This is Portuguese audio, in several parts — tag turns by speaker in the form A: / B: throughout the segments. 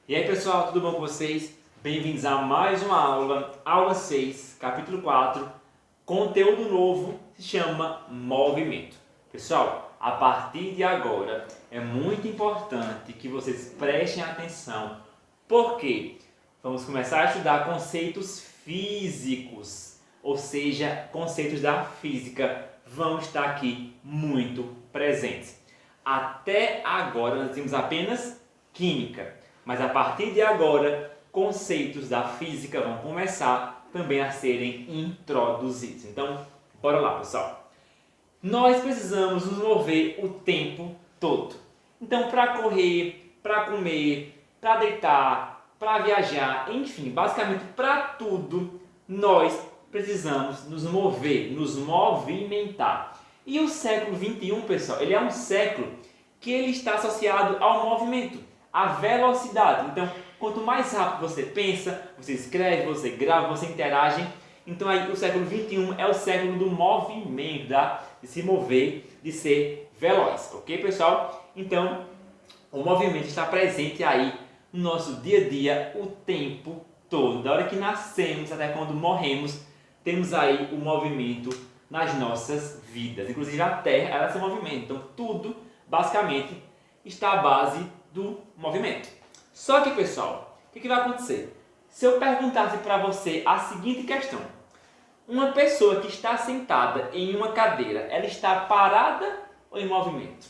A: E aí pessoal, tudo bom com vocês? Bem-vindos a mais uma aula, aula 6, capítulo 4, conteúdo novo, se chama movimento. Pessoal, a partir de agora é muito importante que vocês prestem atenção, porque vamos começar a estudar conceitos físicos, ou seja, conceitos da física vão estar aqui muito presentes. Até agora nós temos apenas química, mas a partir de agora conceitos da física vão começar também a serem introduzidos. Então, bora lá, pessoal. Nós precisamos nos mover o tempo todo. Então, para correr, para comer, para deitar, para viajar, enfim, basicamente para tudo, nós precisamos nos mover, nos movimentar. E o século XXI, pessoal, ele é um século que ele está associado ao movimento, à velocidade. Então, quanto mais rápido você pensa, você escreve, você grava, você interage. Então, aí, o século XXI é o século do movimento, de se mover, de ser veloz. Ok, pessoal? Então, o movimento está presente aí no nosso dia a dia o tempo todo. Da hora que nascemos até quando morremos, temos aí o movimento nas nossas vidas. Inclusive a Terra, ela se movimenta. Então tudo, basicamente, está à base do movimento. Só que, pessoal, o que vai acontecer? Se eu perguntasse para você a seguinte questão. Uma pessoa que está sentada em uma cadeira, ela está parada ou em movimento?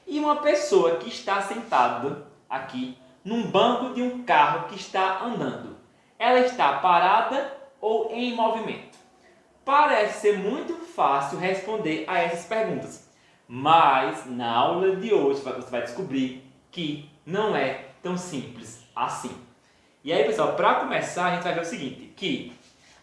A: E uma pessoa que está sentada aqui num banco de um carro que está andando, ela está parada ou em movimento? Parece ser muito fácil responder a essas perguntas, mas na aula de hoje você vai descobrir que não é tão simples assim. E aí, pessoal, para começar, a gente vai ver o seguinte, que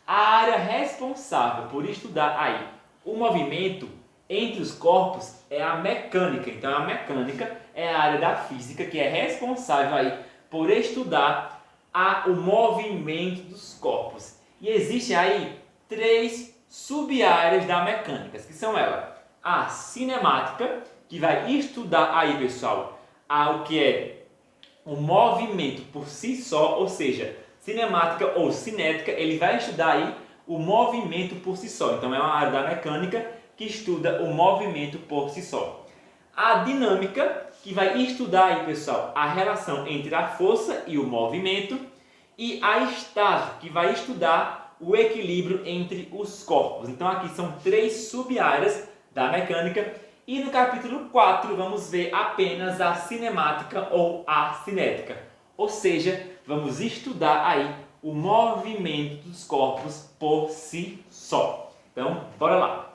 A: a área responsável por estudar aí o movimento entre os corpos é a mecânica. Então, a mecânica é a área da física que é responsável aí por estudar o movimento dos corpos. E existem aí três sub-áreas da mecânica, que são elas. A cinemática, que vai estudar aí, pessoal, o que é o movimento por si só, ou seja, cinemática ou cinética, ele vai estudar aí o movimento por si só. Então é uma área da mecânica que estuda o movimento por si só. A dinâmica, que vai estudar aí, pessoal, a relação entre a força e o movimento. E a estática, que vai estudar o equilíbrio entre os corpos. Então aqui são três sub-áreas da mecânica. E no capítulo 4 vamos ver apenas a cinemática ou a cinética. Ou seja, vamos estudar aí o movimento dos corpos por si só. Então, bora lá.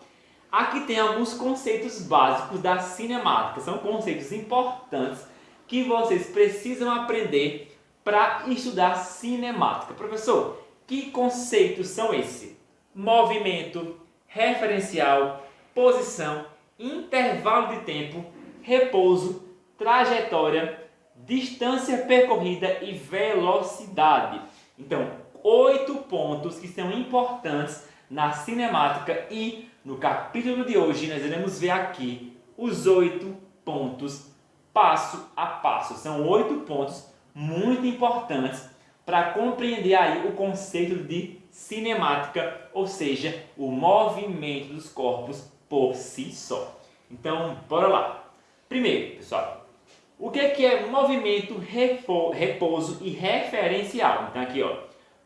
A: Aqui tem alguns conceitos básicos da cinemática. São conceitos importantes que vocês precisam aprender para estudar cinemática. Professor, que conceitos são esses? Movimento, referencial, posição, intervalo de tempo, repouso, trajetória, distância percorrida e velocidade. Então, 8 pontos que são importantes na cinemática e no capítulo de hoje nós iremos ver aqui os 8 pontos passo a passo. São 8 pontos muito importantes para compreender aí o conceito de cinemática, ou seja, o movimento dos corpos por si só. Então, bora lá. Primeiro, pessoal, o que é movimento, repouso e referencial? Então aqui, ó,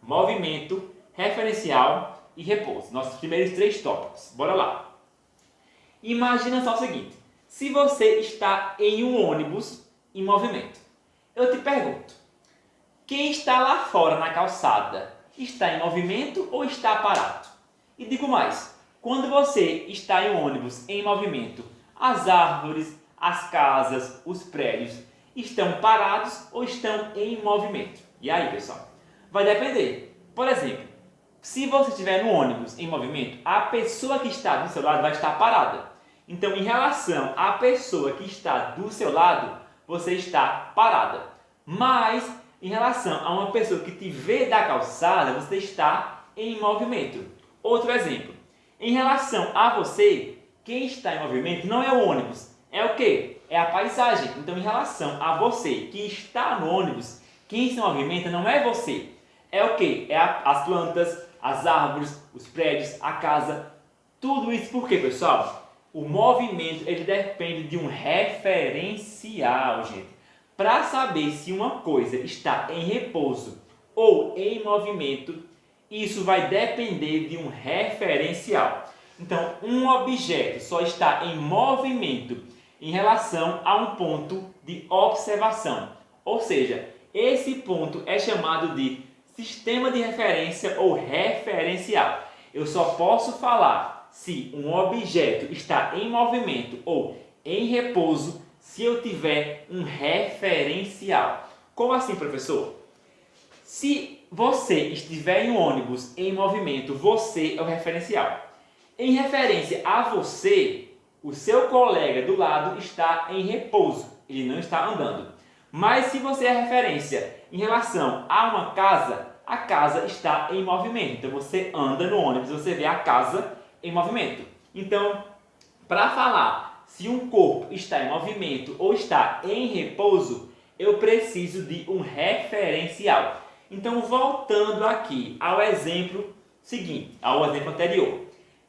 A: movimento, referencial e repouso. Nossos primeiros 3 tópicos. Bora lá. Imagina só o seguinte. Se você está em um ônibus em movimento, eu te pergunto, quem está lá fora na calçada está em movimento ou está parado? E digo mais, quando você está em um ônibus em movimento, as árvores, as casas, os prédios estão parados ou estão em movimento? E aí, pessoal? Vai depender. Por exemplo, se você estiver no ônibus em movimento, a pessoa que está do seu lado vai estar parada. Então, em relação à pessoa que está do seu lado, você está parada. Mas, em relação a uma pessoa que te vê da calçada, você está em movimento. Outro exemplo. Em relação a você, quem está em movimento não é o ônibus. É o quê? É a paisagem. Então, em relação a você que está no ônibus, Quem se movimenta não é você. É o quê? É as plantas, as árvores, os prédios, a casa. Tudo isso por quê, pessoal? O movimento ele depende de um referencial, gente. Para saber se uma coisa está em repouso ou em movimento, isso vai depender de um referencial. Então, um objeto só está em movimento em relação a um ponto de observação. Ou seja, esse ponto é chamado de sistema de referência ou referencial. Eu só posso falar se um objeto está em movimento ou em repouso se eu tiver um referencial. Como assim, professor? Se você estiver em um ônibus em movimento, você é o referencial. Em referência a você, o seu colega do lado está em repouso, ele não está andando. Mas se você é referência em relação a uma casa, a casa está em movimento. Então você anda no ônibus, você vê a casa em movimento. Então, para falar se um corpo está em movimento ou está em repouso, eu preciso de um referencial. Então, voltando aqui ao exemplo seguinte, ao exemplo anterior.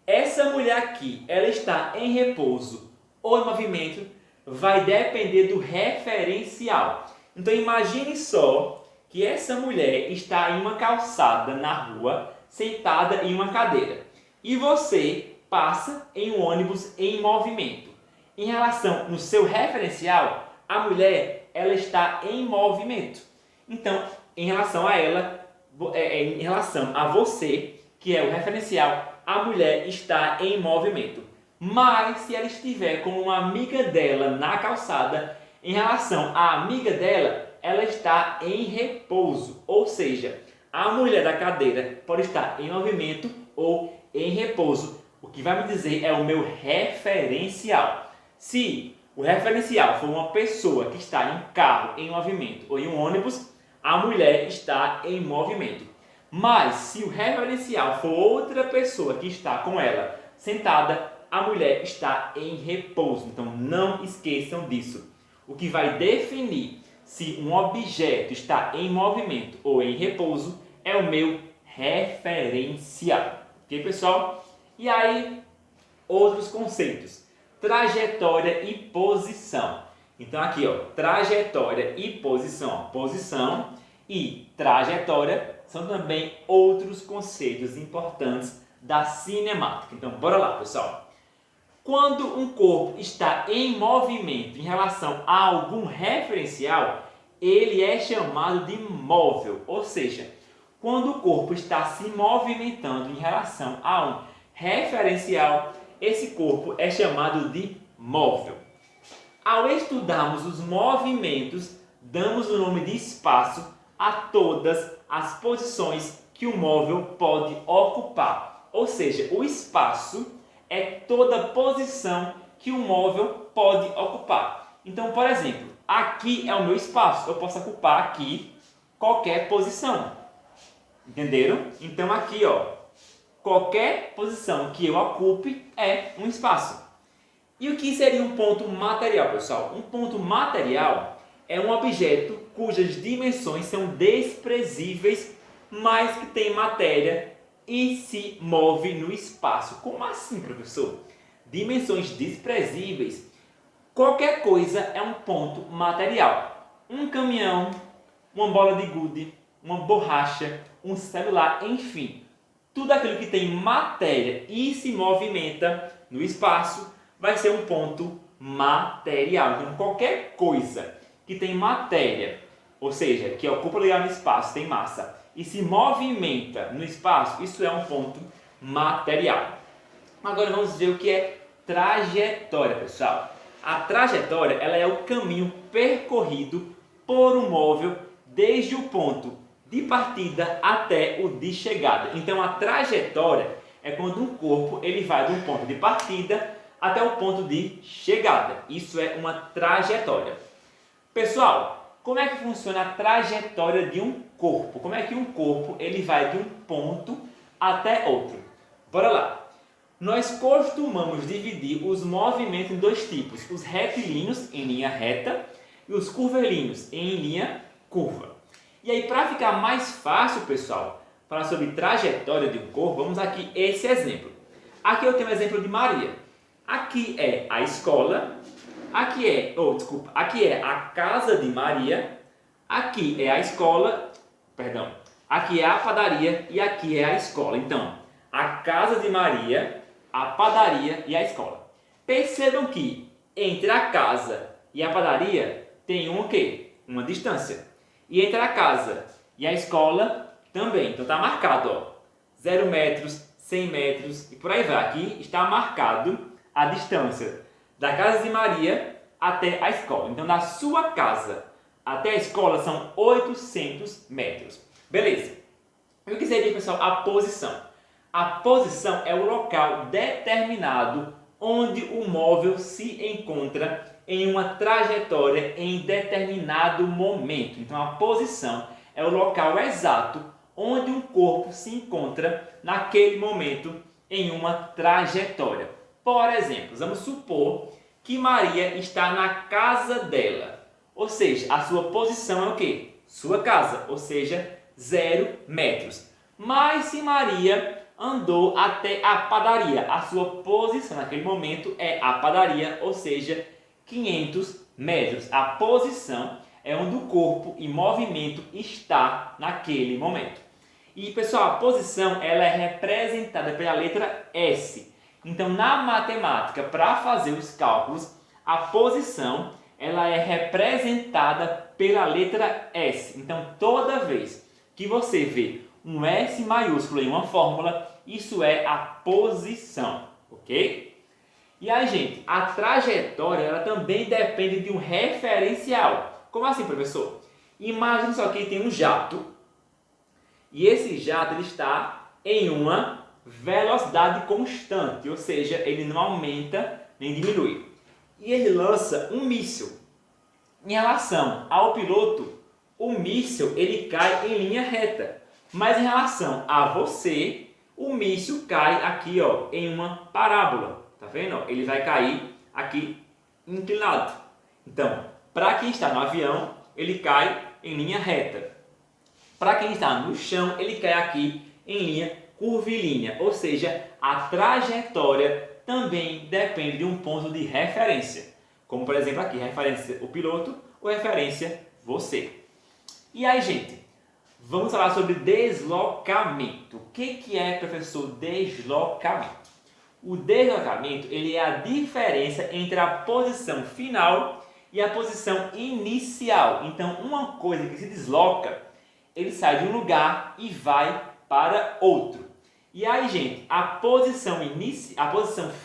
A: Essa mulher aqui, ela está em repouso ou em movimento, vai depender do referencial. Então, imagine só que essa mulher está em uma calçada na rua, sentada em uma cadeira. E você passa em um ônibus em movimento. Em relação no seu referencial, a mulher, ela está em movimento. Então, em relação a ela, em relação a você, que é o referencial, a mulher está em movimento. Mas se ela estiver com uma amiga dela na calçada, em relação à amiga dela, ela está em repouso. Ou seja, a mulher da cadeira pode estar em movimento ou em repouso. O que vai me dizer é o meu referencial. Se o referencial for uma pessoa que está em carro em movimento ou em um ônibus, a mulher está em movimento. Mas se o referencial for outra pessoa que está com ela sentada, a mulher está em repouso. Então não esqueçam disso. O que vai definir se um objeto está em movimento ou em repouso é o meu referencial. Ok, pessoal? E aí, outros conceitos. Trajetória e posição. Então aqui, ó, trajetória e posição. Posição e trajetória são também outros conceitos importantes da cinemática. Então, bora lá, pessoal. Quando um corpo está em movimento em relação a algum referencial, ele é chamado de móvel. Ou seja, quando o corpo está se movimentando em relação a um referencial, esse corpo é chamado de móvel. Ao estudarmos os movimentos, damos o nome de espaço a todas as posições que o móvel pode ocupar. Ou seja, o espaço é toda posição que o móvel pode ocupar. Então, por exemplo, aqui é o meu espaço. Eu posso ocupar aqui qualquer posição. Entenderam? Então, aqui, ó, qualquer posição que eu ocupe é um espaço. E o que seria um ponto material, pessoal? Um ponto material é um objeto cujas dimensões são desprezíveis, mas que tem matéria e se move no espaço. Como assim, professor? Dimensões desprezíveis. Qualquer coisa é um ponto material. Um caminhão, uma bola de gude, uma borracha, um celular, enfim. Tudo aquilo que tem matéria e se movimenta no espaço vai ser um ponto material. Então, qualquer coisa que tem matéria, ou seja, que ocupa lugar no espaço, tem massa, e se movimenta no espaço, isso é um ponto material. Agora vamos ver o que é trajetória, pessoal. A trajetória, ela é o caminho percorrido por um móvel desde o ponto de partida até o de chegada. Então a trajetória é quando um corpo ele vai de um ponto de partida até o ponto de chegada. Isso é uma trajetória. Pessoal, como é que funciona a trajetória de um corpo? Como é que um corpo ele vai de um ponto até outro? Bora lá. Nós costumamos dividir os movimentos em dois tipos: os retilíneos em linha reta e os curvilíneos em linha curva. E aí, para ficar mais fácil, pessoal, falar sobre trajetória de um corpo, vamos aqui esse exemplo. Aqui eu tenho o exemplo de Maria. Aqui é a escola, aqui é a casa de Maria, aqui é a escola, perdão, aqui é a padaria e aqui é a escola. Então, a casa de Maria, a padaria e a escola. Percebam que entre a casa e a padaria tem o quê? Uma distância. E entre a casa e a escola também. Então está marcado, ó, 0 metros, 100 metros e por aí vai. Aqui está marcado a distância da casa de Maria até a escola. Então da sua casa até a escola são 800 metros. Beleza. E o que seria, pessoal, a posição? A posição é o local determinado onde o móvel se encontra em uma trajetória em determinado momento. Então, a posição é o local exato onde um corpo se encontra naquele momento em uma trajetória. Por exemplo, vamos supor que Maria está na casa dela, ou seja, a sua posição é o quê? Sua casa, ou seja, 0 metros. Mas se Maria andou até a padaria, a sua posição naquele momento é a padaria, ou seja, 500 metros. A posição é onde o corpo em movimento está naquele momento. E pessoal, a posição ela é representada pela letra S. Então, na matemática, para fazer os cálculos, a posição ela é representada pela letra S. Então, toda vez que você vê um S maiúsculo em uma fórmula, isso é a posição, ok? E aí, gente, a trajetória ela também depende de um referencial. Como assim, professor? Imagine só que tem um jato e esse jato ele está em uma velocidade constante, ou seja, ele não aumenta nem diminui. E ele lança um míssil. Em relação ao piloto, o míssil ele cai em linha reta, mas em relação a você, o míssil cai aqui, ó, em uma parábola. Tá vendo? Ele vai cair aqui inclinado. Então, para quem está no avião, ele cai em linha reta. Para quem está no chão, ele cai aqui em linha curvilínea. Ou seja, a trajetória também depende de um ponto de referência. Como, por exemplo, aqui, referência o piloto ou referência você. E aí, gente, vamos falar sobre deslocamento. O que é, professor, deslocamento? O deslocamento ele é a diferença entre a posição final e a posição inicial. Então, uma coisa que se desloca, ele sai de um lugar e vai para outro. E aí, gente, a posição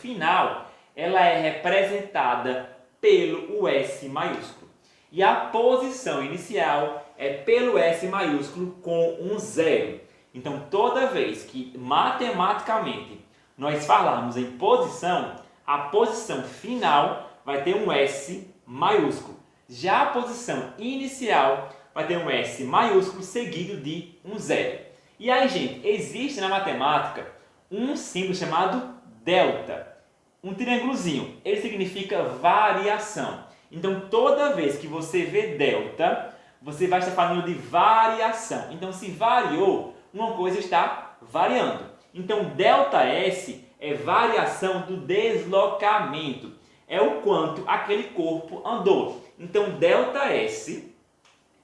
A: final, ela é representada pelo S maiúsculo. E a posição inicial é pelo S maiúsculo com um 0. Então, toda vez que matematicamente nós falarmos em posição, a posição final vai ter um S maiúsculo. Já a posição inicial vai ter um S maiúsculo seguido de um 0. E aí, gente, existe na matemática um símbolo chamado delta. Um triângulozinho. Ele significa variação. Então, toda vez que você vê delta, você vai estar falando de variação. Então, se variou, uma coisa está variando. Então, ΔS é variação do deslocamento. É o quanto aquele corpo andou. Então, ΔS,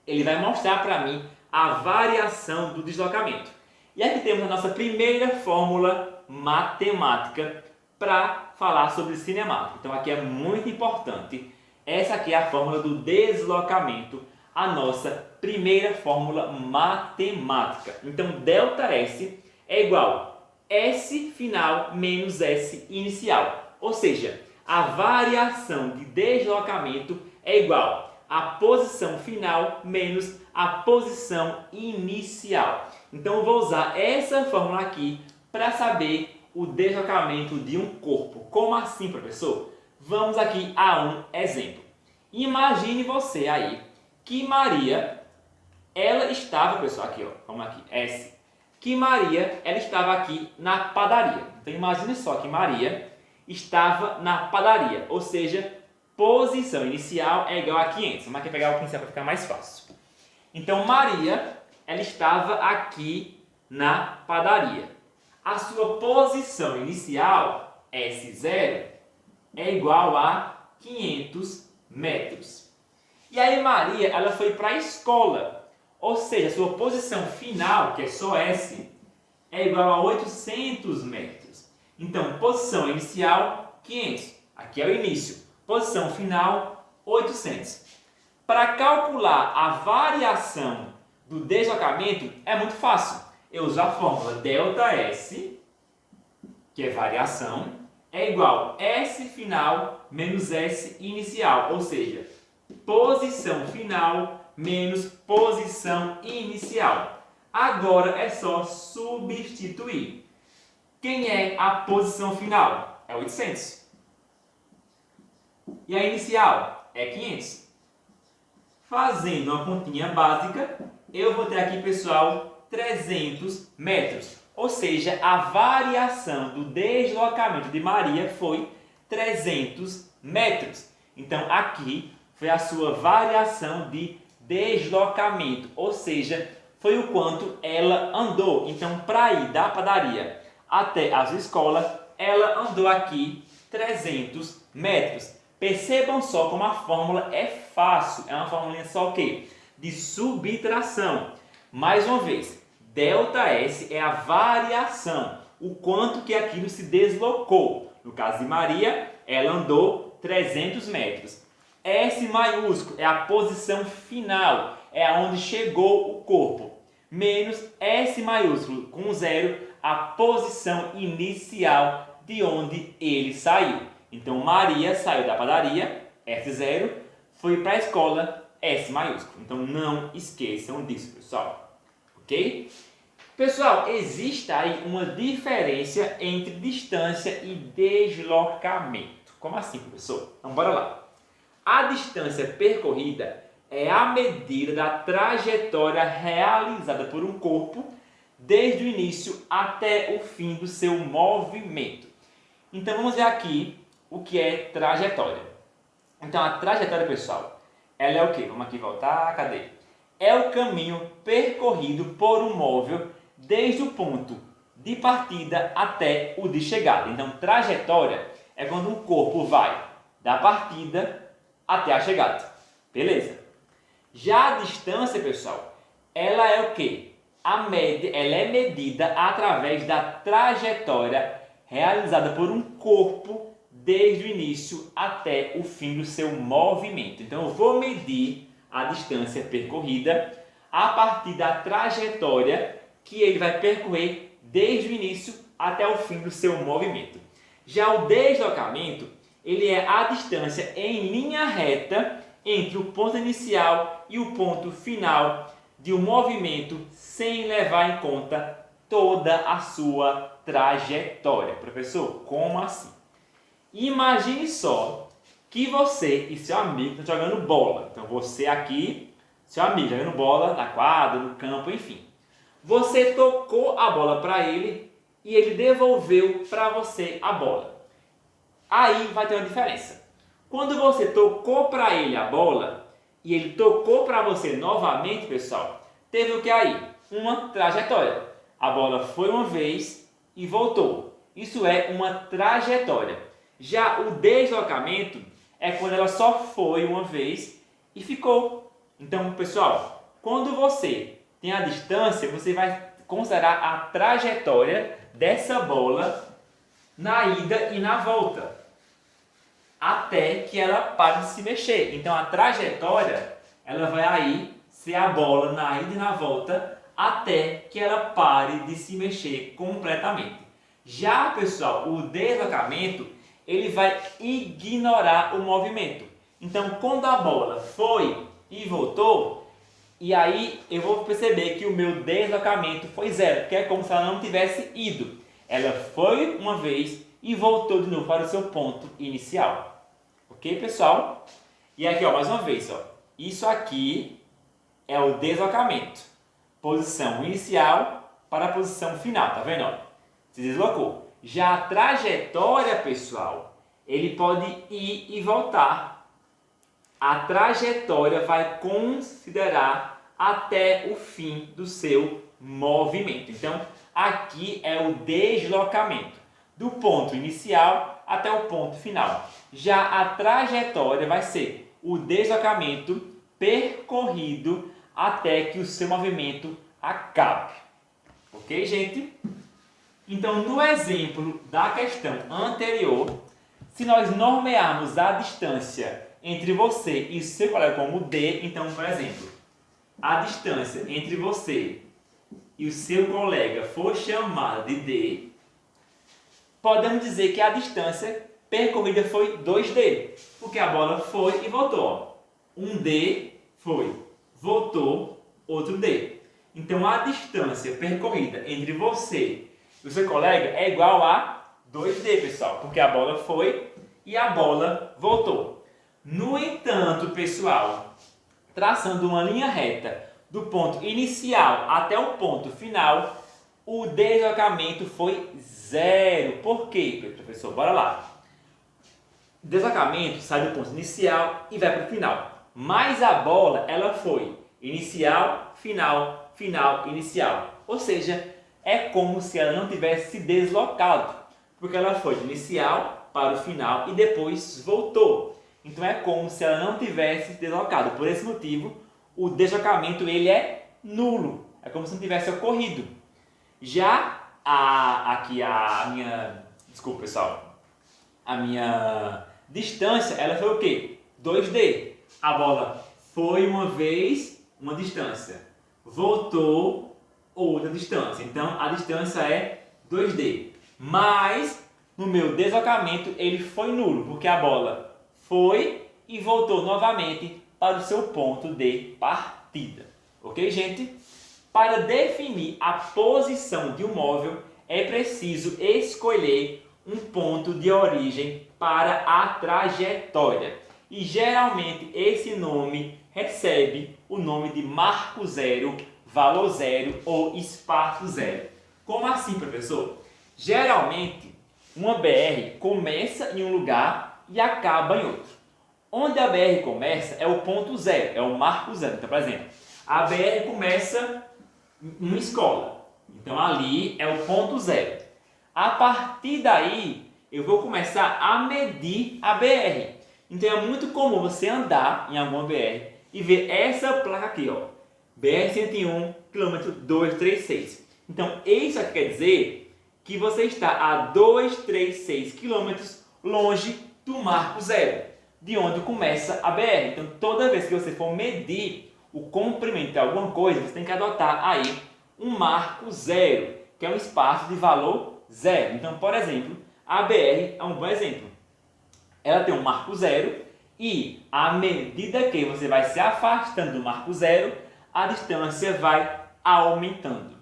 A: ele vai mostrar para mim a variação do deslocamento. E aqui temos a nossa primeira fórmula matemática para falar sobre cinemática. Então, aqui é muito importante. Essa aqui é a fórmula do deslocamento, a nossa primeira fórmula matemática. Então, ΔS é igual a S final menos S inicial. Ou seja, a variação de deslocamento é igual a posição final menos a posição inicial. Então, eu vou usar essa fórmula aqui para saber o deslocamento de um corpo. Como assim, professor? Vamos aqui a um exemplo. Imagine você aí que Maria, ela estava, pessoal, aqui, ó, vamos aqui, S. Que Maria, ela estava aqui na padaria. Então, imagine só que Maria estava na padaria, ou seja, posição inicial é igual a 500. Vamos aqui pegar o pincel para ficar mais fácil. Então, Maria, ela estava aqui na padaria. A sua posição inicial, S0, é igual a 500 metros. E aí Maria, ela foi para a escola, ou seja, a sua posição final, que é só S, é igual a 800 metros. Então, posição inicial, 500. Aqui é o início. Posição final, 800. Para calcular a variação do deslocamento, é muito fácil. Eu uso a fórmula ΔS, que é variação, é igual a S final menos S inicial, ou seja, posição final menos posição inicial. Agora é só substituir. Quem é a posição final? É 800. E a inicial? É 500. Fazendo uma continha básica, eu vou ter aqui, pessoal, 300 metros. Ou seja, a variação do deslocamento de Maria foi 300 metros. Então, aqui foi a sua variação de deslocamento, ou seja, foi o quanto ela andou. Então, para ir da padaria até a sua escola, ela andou aqui 300 metros. Percebam só como a fórmula é fácil, é uma fórmula só o quê? De subtração. Mais uma vez, ΔS é a variação, o quanto que aquilo se deslocou. No caso de Maria, ela andou 300 metros. S maiúsculo é a posição final, é aonde chegou o corpo. Menos S maiúsculo com zero, a posição inicial de onde ele saiu. Então, Maria saiu da padaria, S0, foi para a escola, S maiúsculo. Então, não esqueçam disso, pessoal. Ok? Pessoal, existe aí uma diferença entre distância e deslocamento. Como assim, professor? Então, bora lá. A distância percorrida é a medida da trajetória realizada por um corpo desde o início até o fim do seu movimento. Então, vamos ver aqui o que é trajetória. Então, a trajetória, pessoal, ela é o quê? Vamos aqui voltar, cadê? É o caminho percorrido por um móvel desde o ponto de partida até o de chegada. Então, trajetória é quando um corpo vai da partida até a chegada. Beleza? Já a distância, pessoal, ela é o quê? Ela é medida através da trajetória realizada por um corpo desde o início até o fim do seu movimento. Então, eu vou medir a distância percorrida a partir da trajetória que ele vai percorrer desde o início até o fim do seu movimento. Já o deslocamento, ele é a distância em linha reta entre o ponto inicial e o ponto final de um movimento sem levar em conta toda a sua trajetória. Professor, como assim? Imagine só que você e seu amigo estão jogando bola. Então, você aqui, seu amigo jogando bola na quadra, no campo, enfim. Você tocou a bola para ele e ele devolveu para você a bola. Aí vai ter uma diferença. Quando você tocou para ele a bola e ele tocou para você novamente, pessoal, teve o que aí? Uma trajetória. A bola foi uma vez e voltou. Isso é uma trajetória. Já o deslocamento é quando ela só foi uma vez e ficou. Então, pessoal, quando você tem a distância, você vai considerar a trajetória dessa bola na ida e na volta, até que ela pare de se mexer. Então, a trajetória, ela vai aí ser a bola na ida e na volta, até que ela pare de se mexer completamente. Já, pessoal, o deslocamento, ele vai ignorar o movimento. Então, quando a bola foi e voltou, e aí eu vou perceber que o meu deslocamento foi zero, que é como se ela não tivesse ido. Ela foi uma vez e voltou de novo para o seu ponto inicial. Ok, pessoal? E aqui, ó, mais uma vez, ó, isso aqui é o deslocamento. Posição inicial para a posição final, tá vendo? Ó? Se deslocou. Já a trajetória, pessoal, ele pode ir e voltar. A trajetória vai considerar até o fim do seu movimento. Então, aqui é o deslocamento do ponto inicial até o ponto final. Já a trajetória vai ser o deslocamento percorrido até que o seu movimento acabe. Ok, gente? Então, no exemplo da questão anterior, se nós nomearmos a distância entre você e seu colega como D, então, por exemplo, a distância entre você e o seu colega for chamada de D, podemos dizer que a distância percorrida foi 2D, porque a bola foi e voltou. Um D foi, voltou, outro D. Então, a distância percorrida entre você e o seu colega é igual a 2D, pessoal, porque a bola foi e a bola voltou. No entanto, pessoal, traçando uma linha reta do ponto inicial até o ponto final, o deslocamento foi 0. Por quê, professor? Bora lá. O deslocamento sai do ponto inicial e vai para o final. Mas a bola, ela foi inicial, final, final, inicial. Ou seja, é como se ela não tivesse se deslocado, porque ela foi do inicial para o final e depois voltou. Então é como se ela não tivesse se deslocado. Por esse motivo, o deslocamento ele é nulo. É como se não tivesse ocorrido. Já aqui a minha, desculpa pessoal, a minha distância, ela foi o quê? 2D. A bola foi uma vez uma distância, voltou outra distância. Então a distância é 2D. Mas no meu deslocamento ele foi nulo, porque a bola foi e voltou novamente para o seu ponto de partida. Ok, gente? Para definir a posição de um móvel, é preciso escolher um ponto de origem para a trajetória. E geralmente esse nome recebe o nome de marco zero, valor zero ou espaço zero. Como assim, professor? Geralmente, uma BR começa em um lugar e acaba em outro. Onde a BR começa é o ponto zero, é o marco zero. Então, por exemplo, a BR começa em uma escola. Então, ali é o ponto zero. A partir daí, eu vou começar a medir a BR. Então, é muito comum você andar em alguma BR e ver essa placa aqui, ó, BR-101, quilômetro 236. Então, isso aqui quer dizer que você está a 236 quilômetros longe do marco zero, de onde começa a BR. Então, toda vez que você for medir o comprimento de alguma coisa, você tem que adotar aí um marco zero, que é um espaço de valor zero. Então, por exemplo, a BR é um bom exemplo. Ela tem um marco zero e, à medida que você vai se afastando do marco zero, a distância vai aumentando.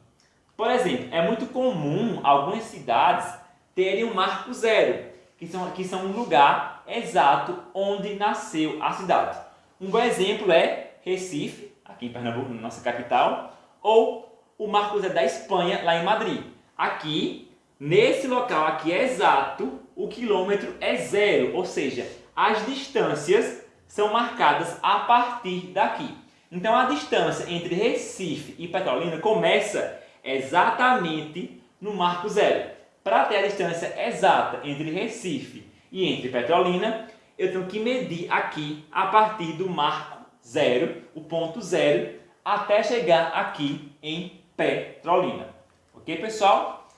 A: Por exemplo, é muito comum algumas cidades terem um marco zero, que são um lugar exato onde nasceu a cidade. Um bom exemplo é Recife, aqui em Pernambuco, nossa capital, ou o marco zero da Espanha, lá em Madrid. Aqui, nesse local aqui exato, o quilômetro é zero, ou seja, as distâncias são marcadas a partir daqui. Então, a distância entre Recife e Petrolina começa exatamente no marco zero. Para ter a distância exata entre Recife e entre Petrolina, eu tenho que medir aqui a partir do marco zero, o ponto zero, até chegar aqui em Petrolina. Ok, pessoal?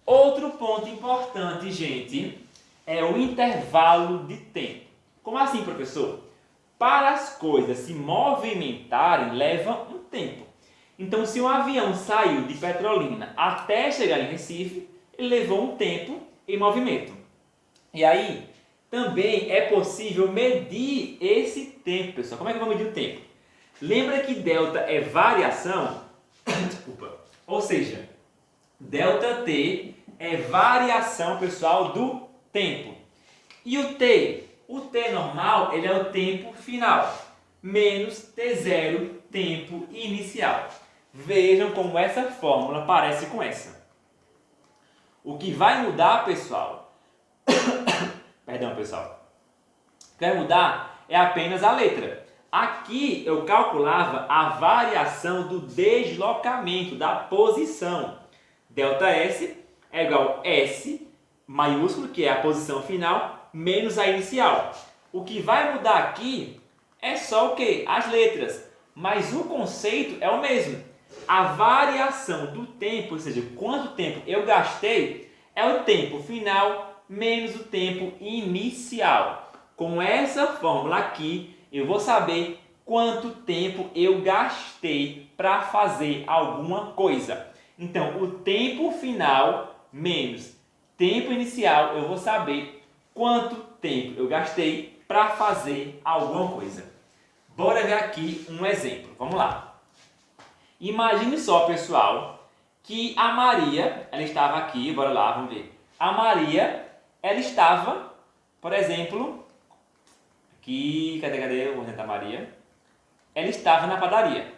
A: Outro ponto importante, gente, é o intervalo de tempo. Como assim, professor? Para as coisas se movimentarem, leva um tempo. Então, se um avião saiu de Petrolina até chegar em Recife, ele levou um tempo em movimento. E aí, também é possível medir esse tempo, pessoal. Como é que eu vou medir o tempo? Lembra que delta é variação? Desculpa. Ou seja, delta T é variação, pessoal, do tempo. E o T? O T normal, ele é o tempo final, menos T0, tempo inicial. Vejam como essa fórmula parece com essa. O que vai mudar, pessoal, perdão, pessoal, o que vai mudar é apenas a letra. Aqui eu calculava a variação do deslocamento, da posição. ΔS é igual a S maiúsculo, que é a posição final, menos a inicial. O que vai mudar aqui é só o quê? As letras. Mas o conceito é o mesmo. A variação do tempo, ou seja, quanto tempo eu gastei, é o tempo final menos o tempo inicial. Com essa fórmula aqui, eu vou saber quanto tempo eu gastei para fazer alguma coisa. Então, o tempo final menos tempo inicial, eu vou saber quanto tempo eu gastei para fazer alguma coisa. Bora ver aqui um exemplo. Vamos lá. Imagine só, pessoal, que a Maria, ela estava aqui, bora lá, vamos ver. A Maria, ela estava, por exemplo, aqui, cadê? Vou tentar a Maria. Ela estava na padaria.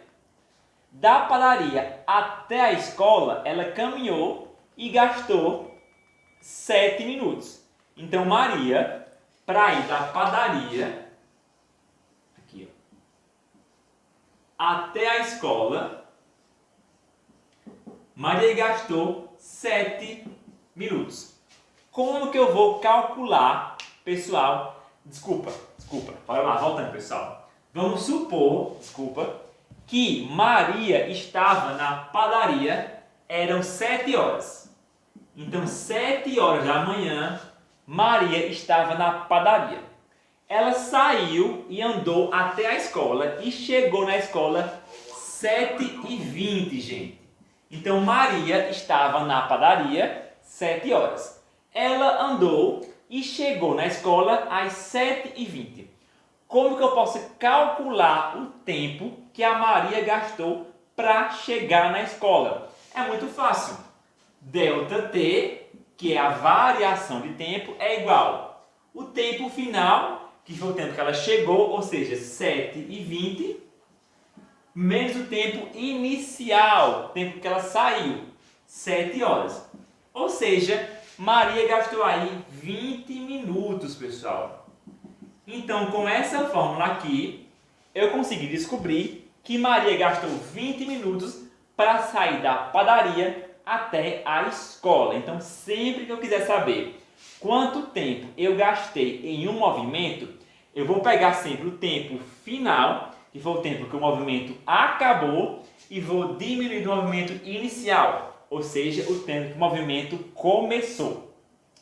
A: Da padaria até a escola, ela caminhou e gastou 7 minutos. Então, Maria, para ir da padaria aqui, ó, até a escola, Maria gastou 7 minutos. Como que eu vou calcular, pessoal? Desculpa, bora lá, voltando, pessoal. Vamos supor, que Maria estava na padaria, eram 7 horas. Então, 7 horas da manhã, Maria estava na padaria. Ela saiu e andou até a escola e chegou na escola 7h20, gente. Então, Maria estava na padaria 7 horas. Ela andou e chegou na escola às 7h20. Como que eu posso calcular o tempo que a Maria gastou para chegar na escola? É muito fácil. ΔT, que é a variação de tempo, é igual o tempo final, que foi o tempo que ela chegou, ou seja, 7h20, menos o tempo inicial, o tempo que ela saiu, 7 horas. Ou seja, Maria gastou aí 20 minutos, pessoal. Então, com essa fórmula aqui, eu consegui descobrir que Maria gastou 20 minutos para sair da padaria até a escola. Então, sempre que eu quiser saber quanto tempo eu gastei em um movimento, eu vou pegar sempre o tempo final, que foi o tempo que o movimento acabou, e vou diminuir do movimento inicial, ou seja, o tempo que o movimento começou.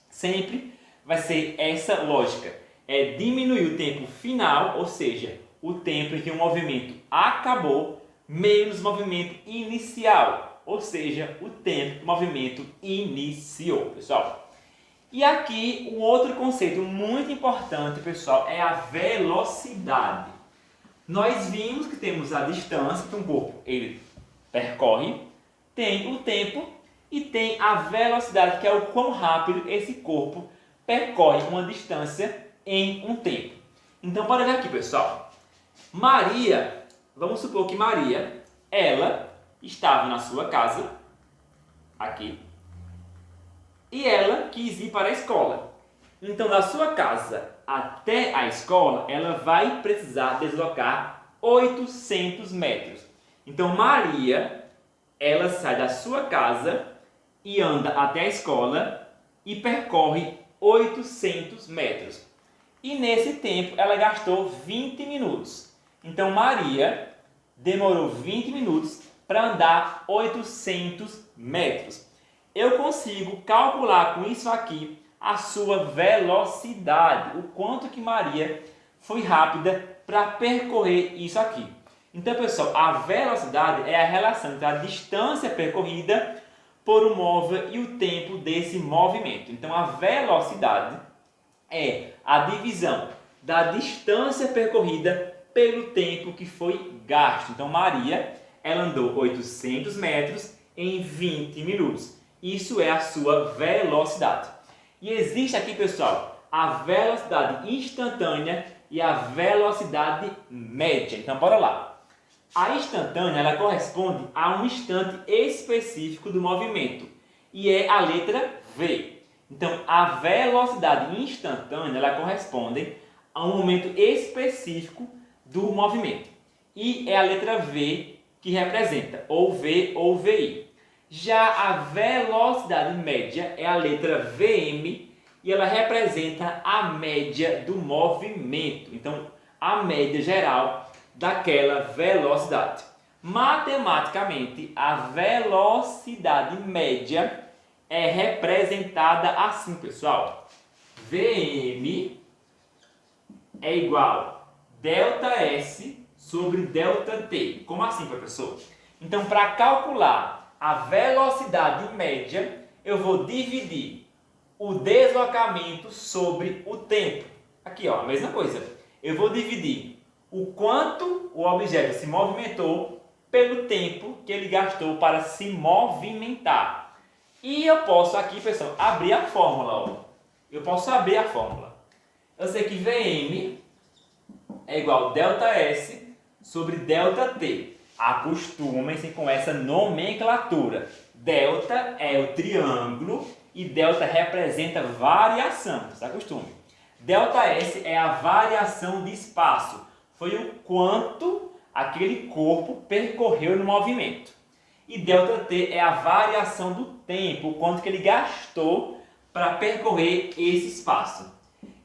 A: Sempre vai ser essa lógica. É diminuir o tempo final, ou seja, o tempo em que o movimento acabou, menos o movimento inicial, ou seja, o tempo que o movimento iniciou, pessoal. E aqui um outro conceito muito importante, pessoal, é a velocidade. Nós vimos que temos a distância que um corpo ele percorre, tem o tempo e tem a velocidade, que é o quão rápido esse corpo percorre uma distância em um tempo. Então, bora ver aqui, pessoal. Maria, vamos supor que Maria, ela estava na sua casa, aqui, e ela quis ir para a escola. Então, da sua casa até a escola, ela vai precisar deslocar 800 metros. Então, Maria, ela sai da sua casa e anda até a escola e percorre 800 metros. E nesse tempo ela gastou 20 minutos. Então Maria demorou 20 minutos para andar 800 metros. Eu consigo calcular com isso aqui a sua velocidade, o quanto que Maria foi rápida para percorrer isso aqui. Então, pessoal, a velocidade é a relação entre a distância percorrida por um móvel e o tempo desse movimento. Então, a velocidade é a divisão da distância percorrida pelo tempo que foi gasto. Então, Maria, ela andou 800 metros em 20 minutos. Isso é a sua velocidade. E existe aqui, pessoal, a velocidade instantânea e a velocidade média. Então, bora lá. A instantânea, ela corresponde a um instante específico do movimento. E é a letra V. Então, a velocidade instantânea, ela corresponde a um momento específico do movimento. E é a letra V que representa ou V ou VI. Já a velocidade média é a letra VM e ela representa a média do movimento. Então, a média geral daquela velocidade. Matematicamente, a velocidade média é representada assim, pessoal. Vm é igual ΔS sobre ΔT. Como assim, professor? Então, para calcular a velocidade média, eu vou dividir o deslocamento sobre o tempo. Aqui, ó, a mesma coisa. Eu vou dividir o quanto o objeto se movimentou pelo tempo que ele gastou para se movimentar. E eu posso aqui, pessoal, abrir a fórmula. Ó. Eu posso abrir a fórmula. Eu sei que Vm é igual ΔS sobre ΔT. Acostumem-se com essa nomenclatura. Delta é o triângulo e delta representa variação. Se acostume. ΔS é a variação de espaço. Foi o quanto aquele corpo percorreu no movimento. E ΔT é a variação do tempo, o quanto que ele gastou para percorrer esse espaço.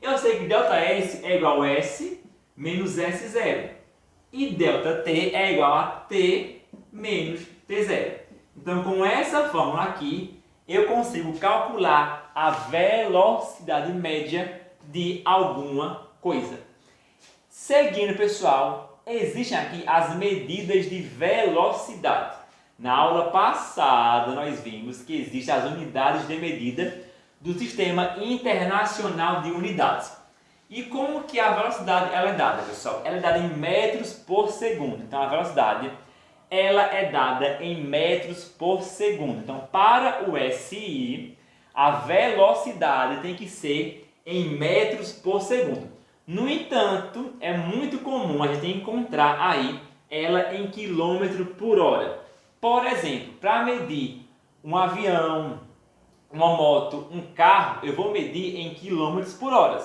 A: Eu sei que ΔS é igual a S menos S0. E ΔT é igual a T menos T0. Então, com essa fórmula aqui, eu consigo calcular a velocidade média de alguma coisa. Seguindo, pessoal, existem aqui as medidas de velocidade. Na aula passada, nós vimos que existem as unidades de medida do Sistema Internacional de Unidades. E como que a velocidade ela é dada, pessoal? Ela é dada em metros por segundo. Então, a velocidade ela é dada em metros por segundo. Então, para o SI, a velocidade tem que ser em metros por segundo. No entanto, é muito comum a gente encontrar aí ela em quilômetro por hora. Por exemplo, para medir um avião, uma moto, um carro, eu vou medir em quilômetros por hora.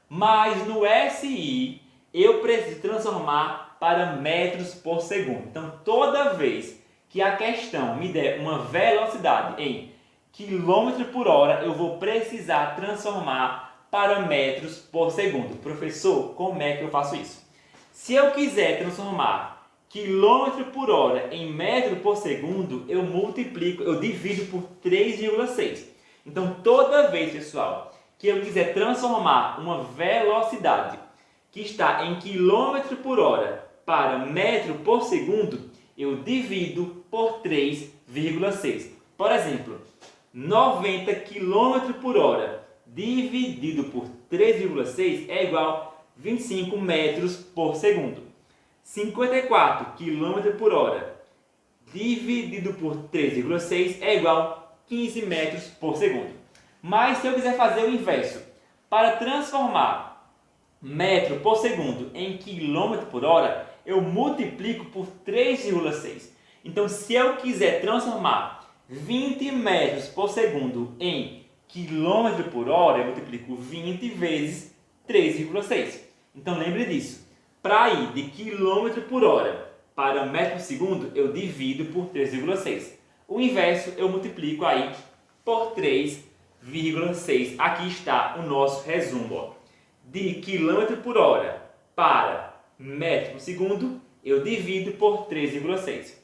A: Mas no SI, eu preciso transformar para metros por segundo. Então, toda vez que a questão me der uma velocidade em quilômetro por hora, eu vou precisar transformar para metros por segundo. Professor, como é que eu faço isso? Se eu quiser transformar quilômetro por hora em metro por segundo, eu multiplico, eu divido por 3,6. Então, toda vez, pessoal, que eu quiser transformar uma velocidade que está em quilômetro por hora para metro por segundo, eu divido por 3,6. Por exemplo, 90 km por hora dividido por 3,6 é igual a 25 metros por segundo. 54 km por hora dividido por 3,6 é igual a 15 metros por segundo. Mas se eu quiser fazer o inverso, para transformar metro por segundo em quilômetro por hora, eu multiplico por 3,6. Então, se eu quiser transformar 20 metros por segundo em quilômetro por hora, eu multiplico 20 vezes 3,6. Então, lembre disso. Para ir de quilômetro por hora para metro por segundo, eu divido por 3,6. O inverso, eu multiplico aí por 3,6. Aqui está o nosso resumo. Ó. De quilômetro por hora para metro por segundo, eu divido por 3,6.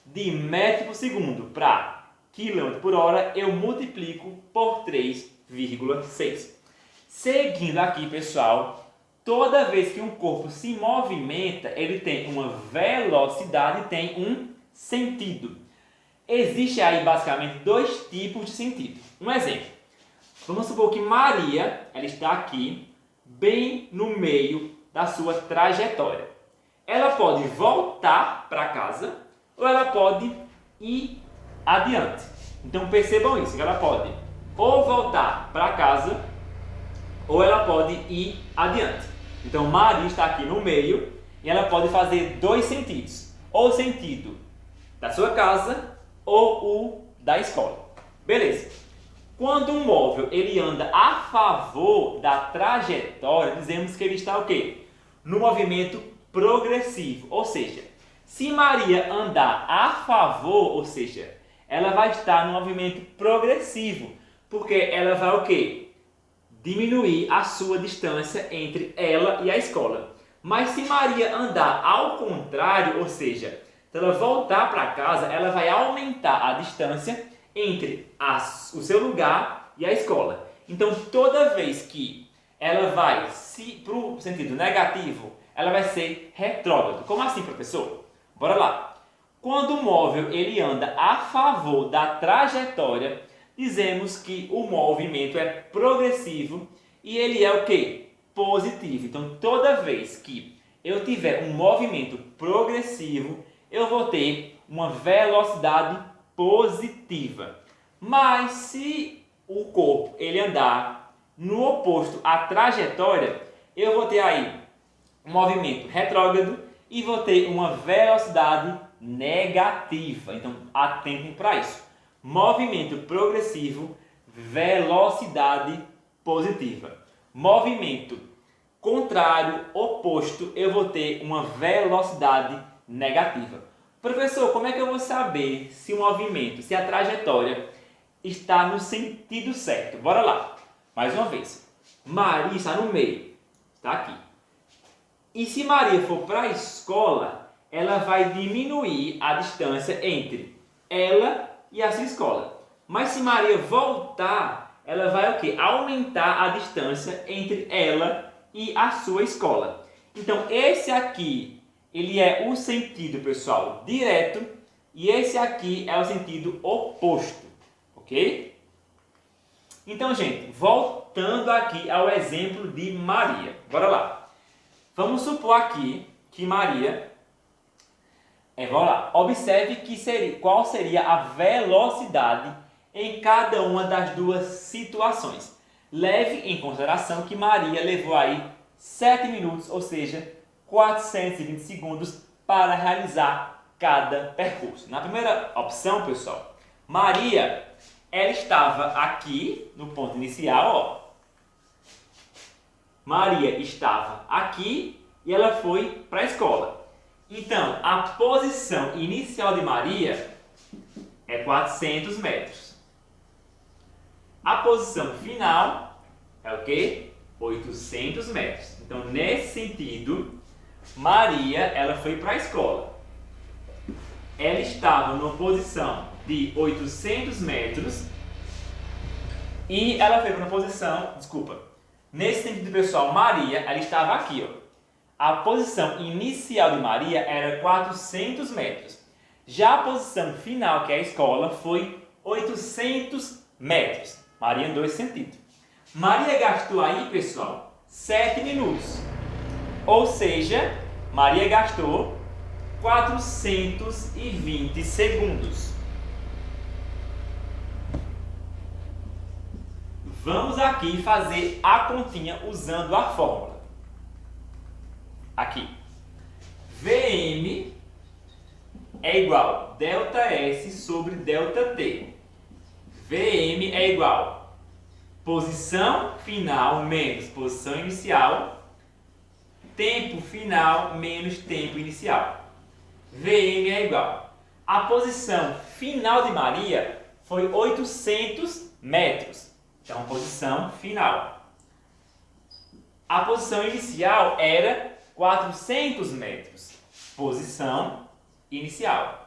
A: De metro por segundo para quilômetro por hora, eu multiplico por 3,6. Seguindo aqui, pessoal, toda vez que um corpo se movimenta, ele tem uma velocidade e tem um sentido. Existe aí basicamente dois tipos de sentido. Um exemplo. Vamos supor que Maria ela está aqui, bem no meio da sua trajetória. Ela pode voltar para casa ou ela pode ir adiante. Então percebam isso, que ela pode ou voltar para casa ou ela pode ir adiante. Então Maria está aqui no meio e ela pode fazer dois sentidos. Ou o sentido da sua casa ou o da escola. Beleza. Quando um móvel ele anda a favor da trajetória, dizemos que ele está o quê? No movimento progressivo, ou seja, se Maria andar a favor, ou seja, ela vai estar no movimento progressivo, porque ela vai o quê? Diminuir a sua distância entre ela e a escola. Mas se Maria andar ao contrário, ou seja, se ela voltar para casa, ela vai aumentar a distância entre o seu lugar e a escola. Então, toda vez que ela vai para o sentido negativo, ela vai ser retrógrado. Como assim, professor? Bora lá. Quando o móvel ele anda a favor da trajetória, dizemos que o movimento é progressivo e ele é o quê? Positivo. Então, toda vez que eu tiver um movimento progressivo, eu vou ter uma velocidade positiva. Mas se o corpo ele andar no oposto à trajetória, eu vou ter aí um movimento retrógrado e vou ter uma velocidade negativa. Então, atentem para isso. Movimento progressivo, velocidade positiva. Movimento contrário, oposto, eu vou ter uma velocidade negativa. Professor, como é que eu vou saber se o movimento, se a trajetória está no sentido certo? Bora lá. Mais uma vez. Maria está no meio. Está aqui. E se Maria for para a escola, ela vai diminuir a distância entre ela e a sua escola. Mas se Maria voltar, ela vai o quê? Aumentar a distância entre ela e a sua escola. Então, esse aqui, ele é o sentido, pessoal, direto, e esse aqui é o sentido oposto, ok? Então, gente, voltando aqui ao exemplo de Maria. Bora lá. Vamos supor aqui que Maria... vamos lá. Observe qual seria a velocidade em cada uma das duas situações. Leve em consideração que Maria levou aí 7 minutos, ou seja, 420 segundos para realizar cada percurso. Na primeira opção, pessoal, Maria, ela estava aqui no ponto inicial, ó. Maria estava aqui e ela foi para a escola. Então, a posição inicial de Maria é 400 metros. A posição final é o quê? 800 metros. Então, nesse sentido, Maria ela foi para a escola. Ela estava numa posição de 800 metros e ela foi para uma posição, nesse sentido, pessoal, Maria ela estava aqui, ó. A posição inicial de Maria era 400 metros. Já a posição final, que é a escola, foi 800 metros. Maria andou esse sentido. Maria gastou aí, pessoal, 7 minutos. Ou seja, Maria gastou 420 segundos. Vamos aqui fazer a continha usando a fórmula. Aqui. VM é igual a ΔS sobre ΔT. VM é igual a posição final menos posição inicial, tempo final menos tempo inicial. VM é igual a posição final de Maria foi 800 metros. Então, posição final. A posição inicial era 400 metros. Posição inicial.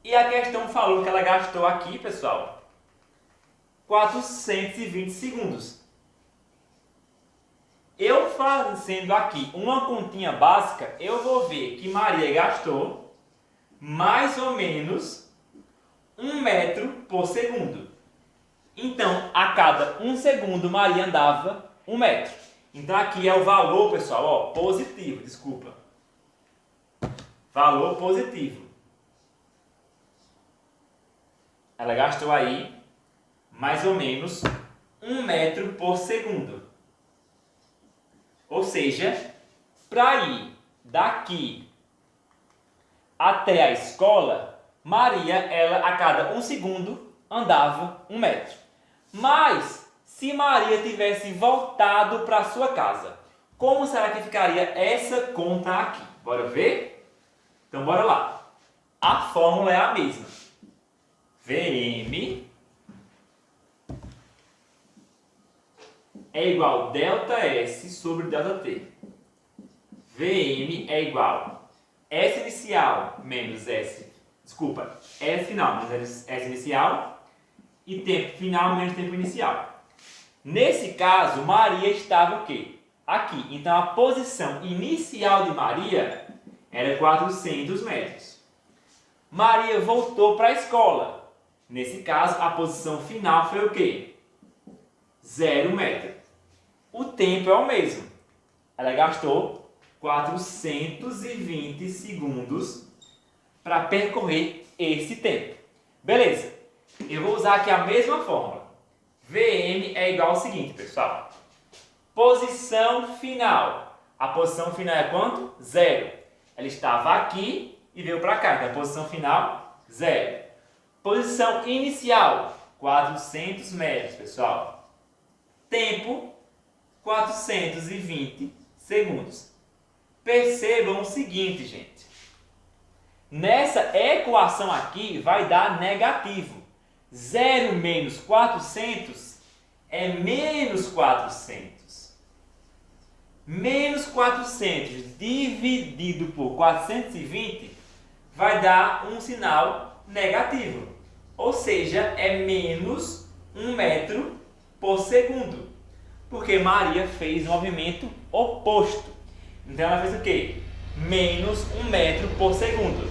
A: E a questão falou que ela gastou aqui, pessoal, 420 segundos. Eu fazendo aqui uma continha básica, eu vou ver que Maria gastou mais ou menos 1 metro por segundo. Então, a cada 1 segundo, Maria andava 1 metro. Então, aqui é o valor, pessoal, ó, positivo, desculpa. Valor positivo. Ela gastou aí mais ou menos 1 metro por segundo. Ou seja, para ir daqui até a escola, Maria, ela a cada 1 segundo andava 1 metro. Mas, se Maria tivesse voltado para sua casa, como será que ficaria essa conta aqui? Bora ver? Então bora lá. A fórmula é a mesma. Vm é igual a ΔS sobre ΔT. Vm é igual a S inicial menos S final menos S inicial e tempo final menos tempo inicial. Nesse caso, Maria estava o quê? Aqui. Então, a posição inicial de Maria era 400 metros. Maria voltou para a escola. Nesse caso, a posição final foi o quê? 0 metro. O tempo é o mesmo. Ela gastou 420 segundos para percorrer esse tempo. Beleza. Eu vou usar aqui a mesma fórmula. Vm é igual ao seguinte, pessoal. Posição final. A posição final é quanto? 0. Ela estava aqui e veio para cá. Então, a posição final, 0. Posição inicial, 400 metros, pessoal. Tempo, 420 segundos. Percebam o seguinte, gente. Nessa equação aqui vai dar negativo. 0 menos 400 é menos 400. Menos 400 dividido por 420 vai dar um sinal negativo. Ou seja, é menos 1 metro por segundo. Porque Maria fez o movimento oposto. Então ela fez o quê? Menos 1 metro por segundo.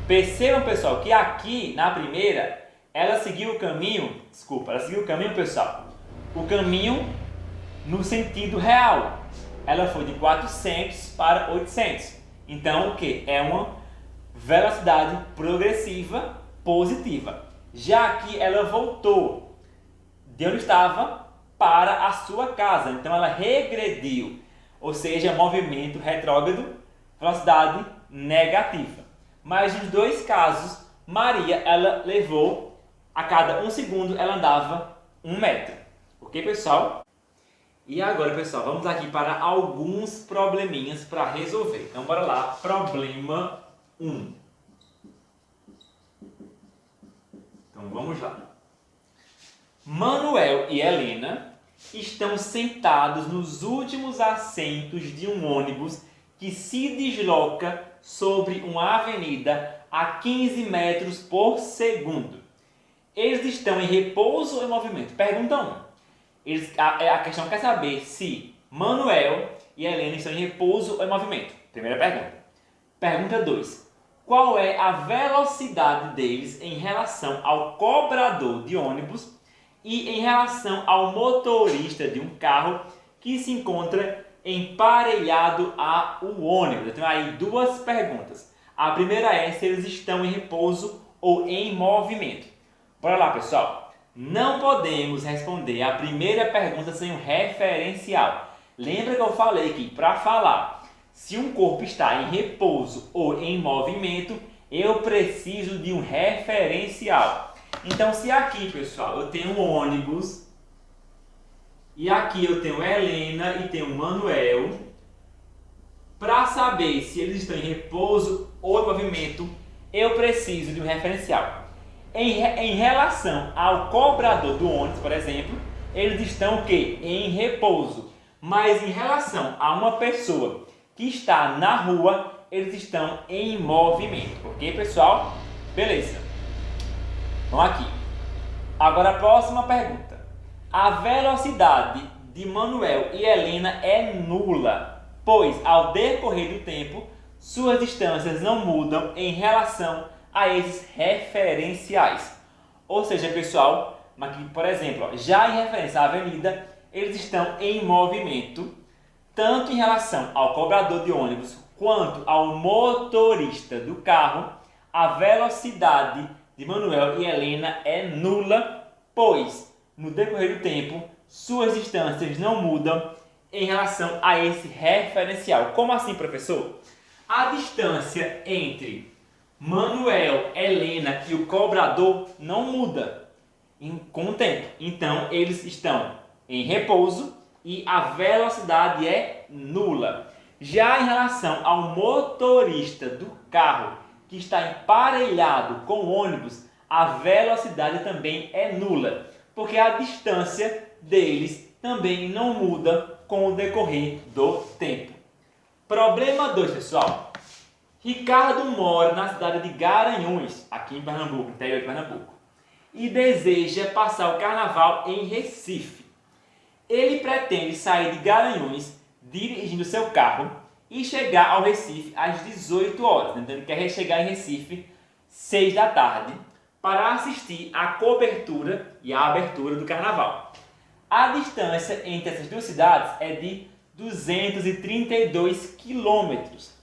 A: Percebam, pessoal, que aqui na primeira ela seguiu o caminho, pessoal, o caminho no sentido real. Ela foi de 400 para 800. Então, o que? É uma velocidade progressiva positiva. Já aqui ela voltou de onde estava para a sua casa. Então, ela regrediu, ou seja, movimento retrógrado, velocidade negativa. Mas nos dois casos, Maria, ela levou, a cada 1 segundo, ela andava 1 metro. Ok, pessoal? E agora, pessoal, vamos aqui para alguns probleminhas para resolver. Então, bora lá. Problema 1. Então, vamos lá. Manuel e Helena estão sentados nos últimos assentos de um ônibus que se desloca sobre uma avenida a 15 metros por segundo. Eles estão em repouso ou em movimento? Pergunta 1. A questão quer saber se Manuel e Helena estão em repouso ou em movimento. Primeira pergunta. Pergunta 2. Qual é a velocidade deles em relação ao cobrador de ônibus e em relação ao motorista de um carro que se encontra emparelhado ao ônibus? Eu tenho aí duas perguntas. A primeira é se eles estão em repouso ou em movimento. Bora lá, pessoal. Não podemos responder a primeira pergunta sem um referencial. Lembra que eu falei que para falar se um corpo está em repouso ou em movimento, eu preciso de um referencial. Então, se aqui, pessoal, eu tenho um ônibus e aqui eu tenho Helena e tenho Manuel, para saber se eles estão em repouso ou em movimento, eu preciso de um referencial. Em relação ao cobrador do ônibus, por exemplo, eles estão o quê? Em repouso. Mas em relação a uma pessoa que está na rua, eles estão em movimento. Ok, pessoal? Beleza. Vamos aqui. Agora a próxima pergunta. A velocidade de Manuel e Helena é nula, pois ao decorrer do tempo, suas distâncias não mudam em relação a esses referenciais. Ou seja, pessoal, aqui, por exemplo, já em referência à avenida, eles estão em movimento, tanto em relação ao cobrador de ônibus quanto ao motorista do carro. A velocidade de Manuel e Helena é nula, pois no decorrer do tempo suas distâncias não mudam em relação a esse referencial. Como assim, professor? A distância entre Manuel, Helena e o cobrador não muda com o tempo. Então, eles estão em repouso e a velocidade é nula. Já em relação ao motorista do carro que está emparelhado com o ônibus, a velocidade também é nula, porque a distância deles também não muda com o decorrer do tempo. Problema 2, pessoal. Ricardo mora na cidade de Garanhuns, aqui em Pernambuco, interior de Pernambuco, e deseja passar o carnaval em Recife. Ele pretende sair de Garanhuns dirigindo seu carro e chegar ao Recife às 18 horas. Então ele quer chegar em Recife 6 da tarde para assistir à cobertura e à abertura do carnaval. A distância entre essas duas cidades é de 232 quilômetros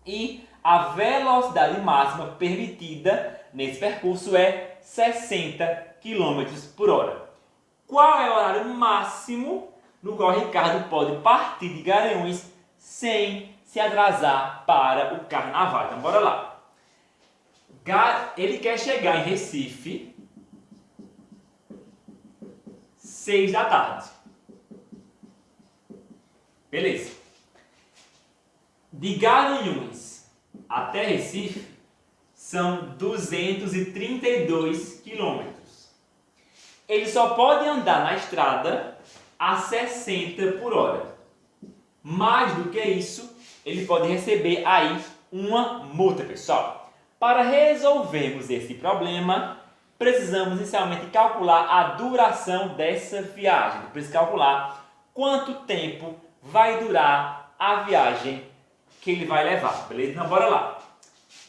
A: e a velocidade máxima permitida nesse percurso é 60 km por hora. Qual é o horário máximo no qual Ricardo pode partir de Garanhuns sem se atrasar para o carnaval? Então bora lá. Ele quer chegar em Recife 6 da tarde. Beleza. De Garanhuns até Recife são 232 quilômetros. Ele só pode andar na estrada a 60 por hora. Mais do que isso, ele pode receber aí uma multa, pessoal. Para resolvermos esse problema, precisamos inicialmente calcular a duração dessa viagem. Precisa calcular quanto tempo vai durar a viagem que ele vai levar, beleza? Então bora lá.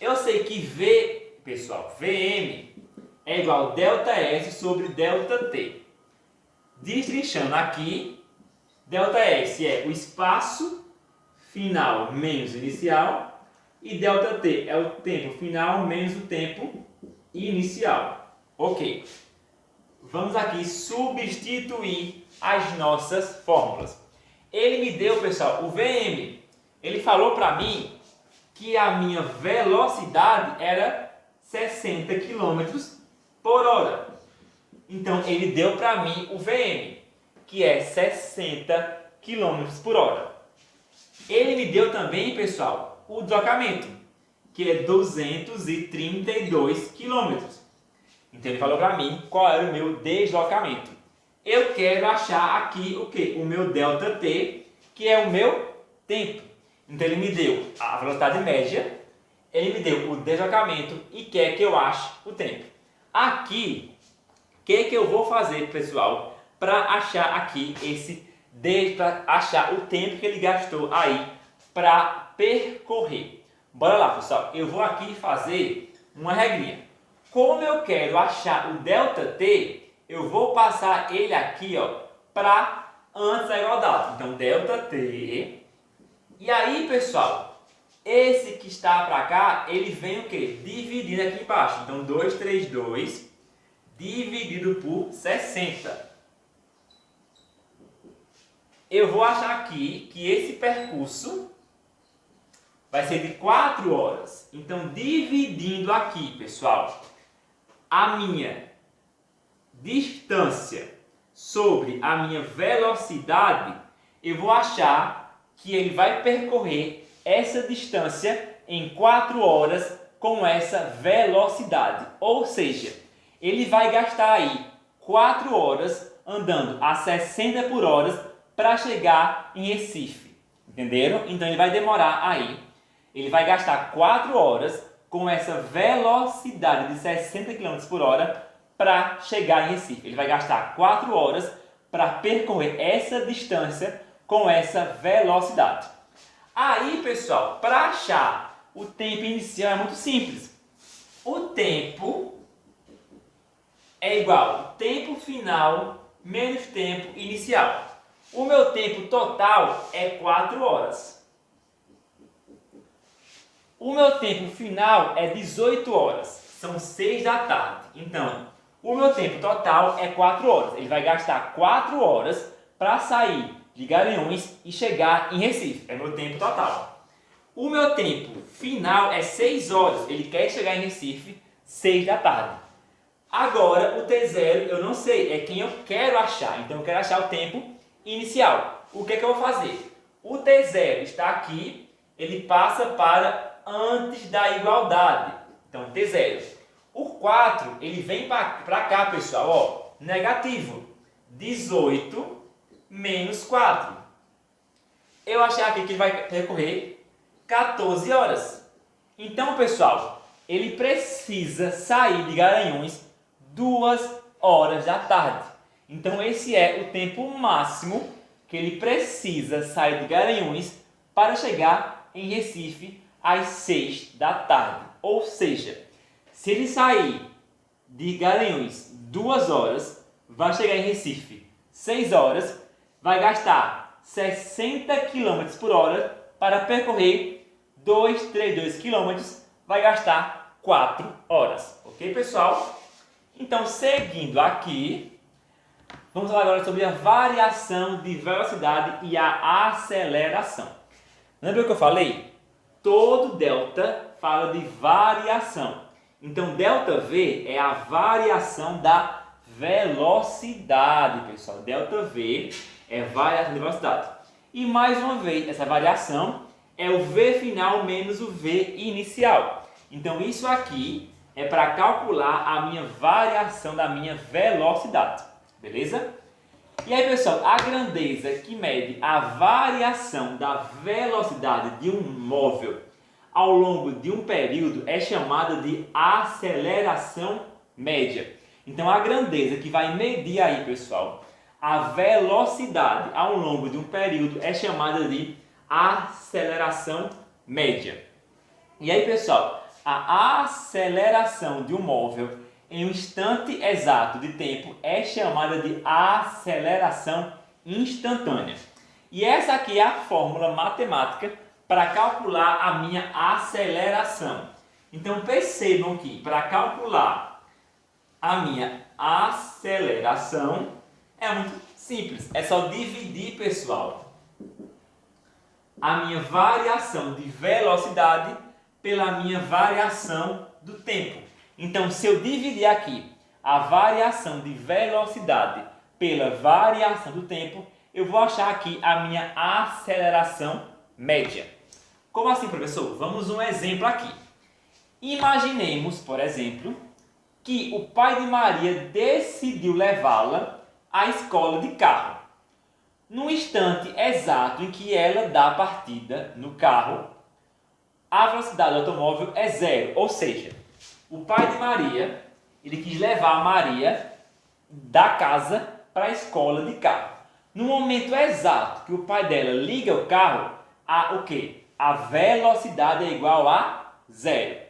A: Eu sei que VM é igual a ΔS sobre ΔT. Destrinchando aqui, ΔS é o espaço final menos inicial e ΔT é o tempo final menos o tempo inicial. Ok. Vamos aqui substituir as nossas fórmulas. Ele me deu, pessoal, o VM. Ele falou para mim que a minha velocidade era 60 km por hora. Então, ele deu para mim o VM, que é 60 km por hora. Ele me deu também, pessoal, o deslocamento, que é 232 km. Então, ele falou para mim qual era o meu deslocamento. Eu quero achar aqui o quê? O meu ΔT, que é o meu tempo. Então, ele me deu a velocidade média, ele me deu o deslocamento e quer que eu ache o tempo. Aqui, o que eu vou fazer, pessoal, para achar aqui para achar o tempo que ele gastou aí para percorrer? Bora lá, pessoal. Eu vou aqui fazer uma regrinha. Como eu quero achar o ΔT, eu vou passar ele aqui, ó, para antes da igualdade. Então, ΔT. E aí, pessoal, esse que está para cá, ele vem o quê? Dividido aqui embaixo. Então, 232 dividido por 60. Eu vou achar aqui que esse percurso vai ser de 4 horas. Então, dividindo aqui, pessoal, a minha distância sobre a minha velocidade, eu vou achar que ele vai percorrer essa distância em 4 horas com essa velocidade. Ou seja, ele vai gastar aí 4 horas andando a 60 por hora para chegar em Recife. Entenderam? Então ele vai demorar aí. Ele vai gastar 4 horas com essa velocidade de 60 km por hora para chegar em Recife. Ele vai gastar 4 horas para percorrer essa distância com essa velocidade. Aí, pessoal, para achar o tempo inicial é muito simples. O tempo é igual ao tempo final menos tempo inicial. O meu tempo total é 4 horas. O meu tempo final é 18 horas. São 6 da tarde. Então, o meu tempo total é 4 horas. Ele vai gastar 4 horas para sair de Garanhuns e chegar em Recife. É meu tempo total. O meu tempo final é 6 horas. Ele quer chegar em Recife 6 da tarde. Agora, o T0 eu não sei. É quem eu quero achar. Então, eu quero achar o tempo inicial. O que é que eu vou fazer? O T0 está aqui, ele passa para antes da igualdade. Então, T0. O 4, ele vem para cá, pessoal, ó, negativo. 18 menos 4. Eu achei aqui que ele vai percorrer 14 horas. Então, pessoal, ele precisa sair de Garanhuns 2 horas da tarde. Então, esse é o tempo máximo que ele precisa sair de Garanhuns para chegar em Recife às 6 da tarde. Ou seja, se ele sair de Garanhuns 2 horas, vai chegar em Recife 6 horas, vai gastar 60 km por hora para percorrer 232 km, vai gastar 4 horas. Ok, pessoal? Então, seguindo aqui, vamos falar agora sobre a variação de velocidade e a aceleração. Lembra o que eu falei? Todo delta fala de variação. Então, ΔV é a variação da velocidade, pessoal. ΔV é variação de velocidade. E mais uma vez, essa variação é o V final menos o V inicial. Então, isso aqui é para calcular a minha variação da minha velocidade. Beleza? E aí, pessoal, a grandeza que mede a variação da velocidade de um móvel ao longo de um período é chamada de aceleração média. Então, a grandeza que vai medir aí, pessoal, a velocidade ao longo de um período é chamada de aceleração média. E aí, pessoal, a aceleração de um móvel em um instante exato de tempo é chamada de aceleração instantânea. E essa aqui é a fórmula matemática para calcular a minha aceleração. Então, percebam que para calcular a minha aceleração é muito simples. É só dividir, pessoal, a minha variação de velocidade pela minha variação do tempo. Então, se eu dividir aqui a variação de velocidade pela variação do tempo, eu vou achar aqui a minha aceleração média. Como assim, professor? Vamos um exemplo aqui. Imaginemos, por exemplo, que o pai de Maria decidiu levá-la à escola de carro. No instante exato em que ela dá a partida no carro, a velocidade do automóvel é 0, ou seja, o pai de Maria, ele quis levar a Maria da casa para a escola de carro. No momento exato que o pai dela liga o carro, o quê? A velocidade é igual a 0.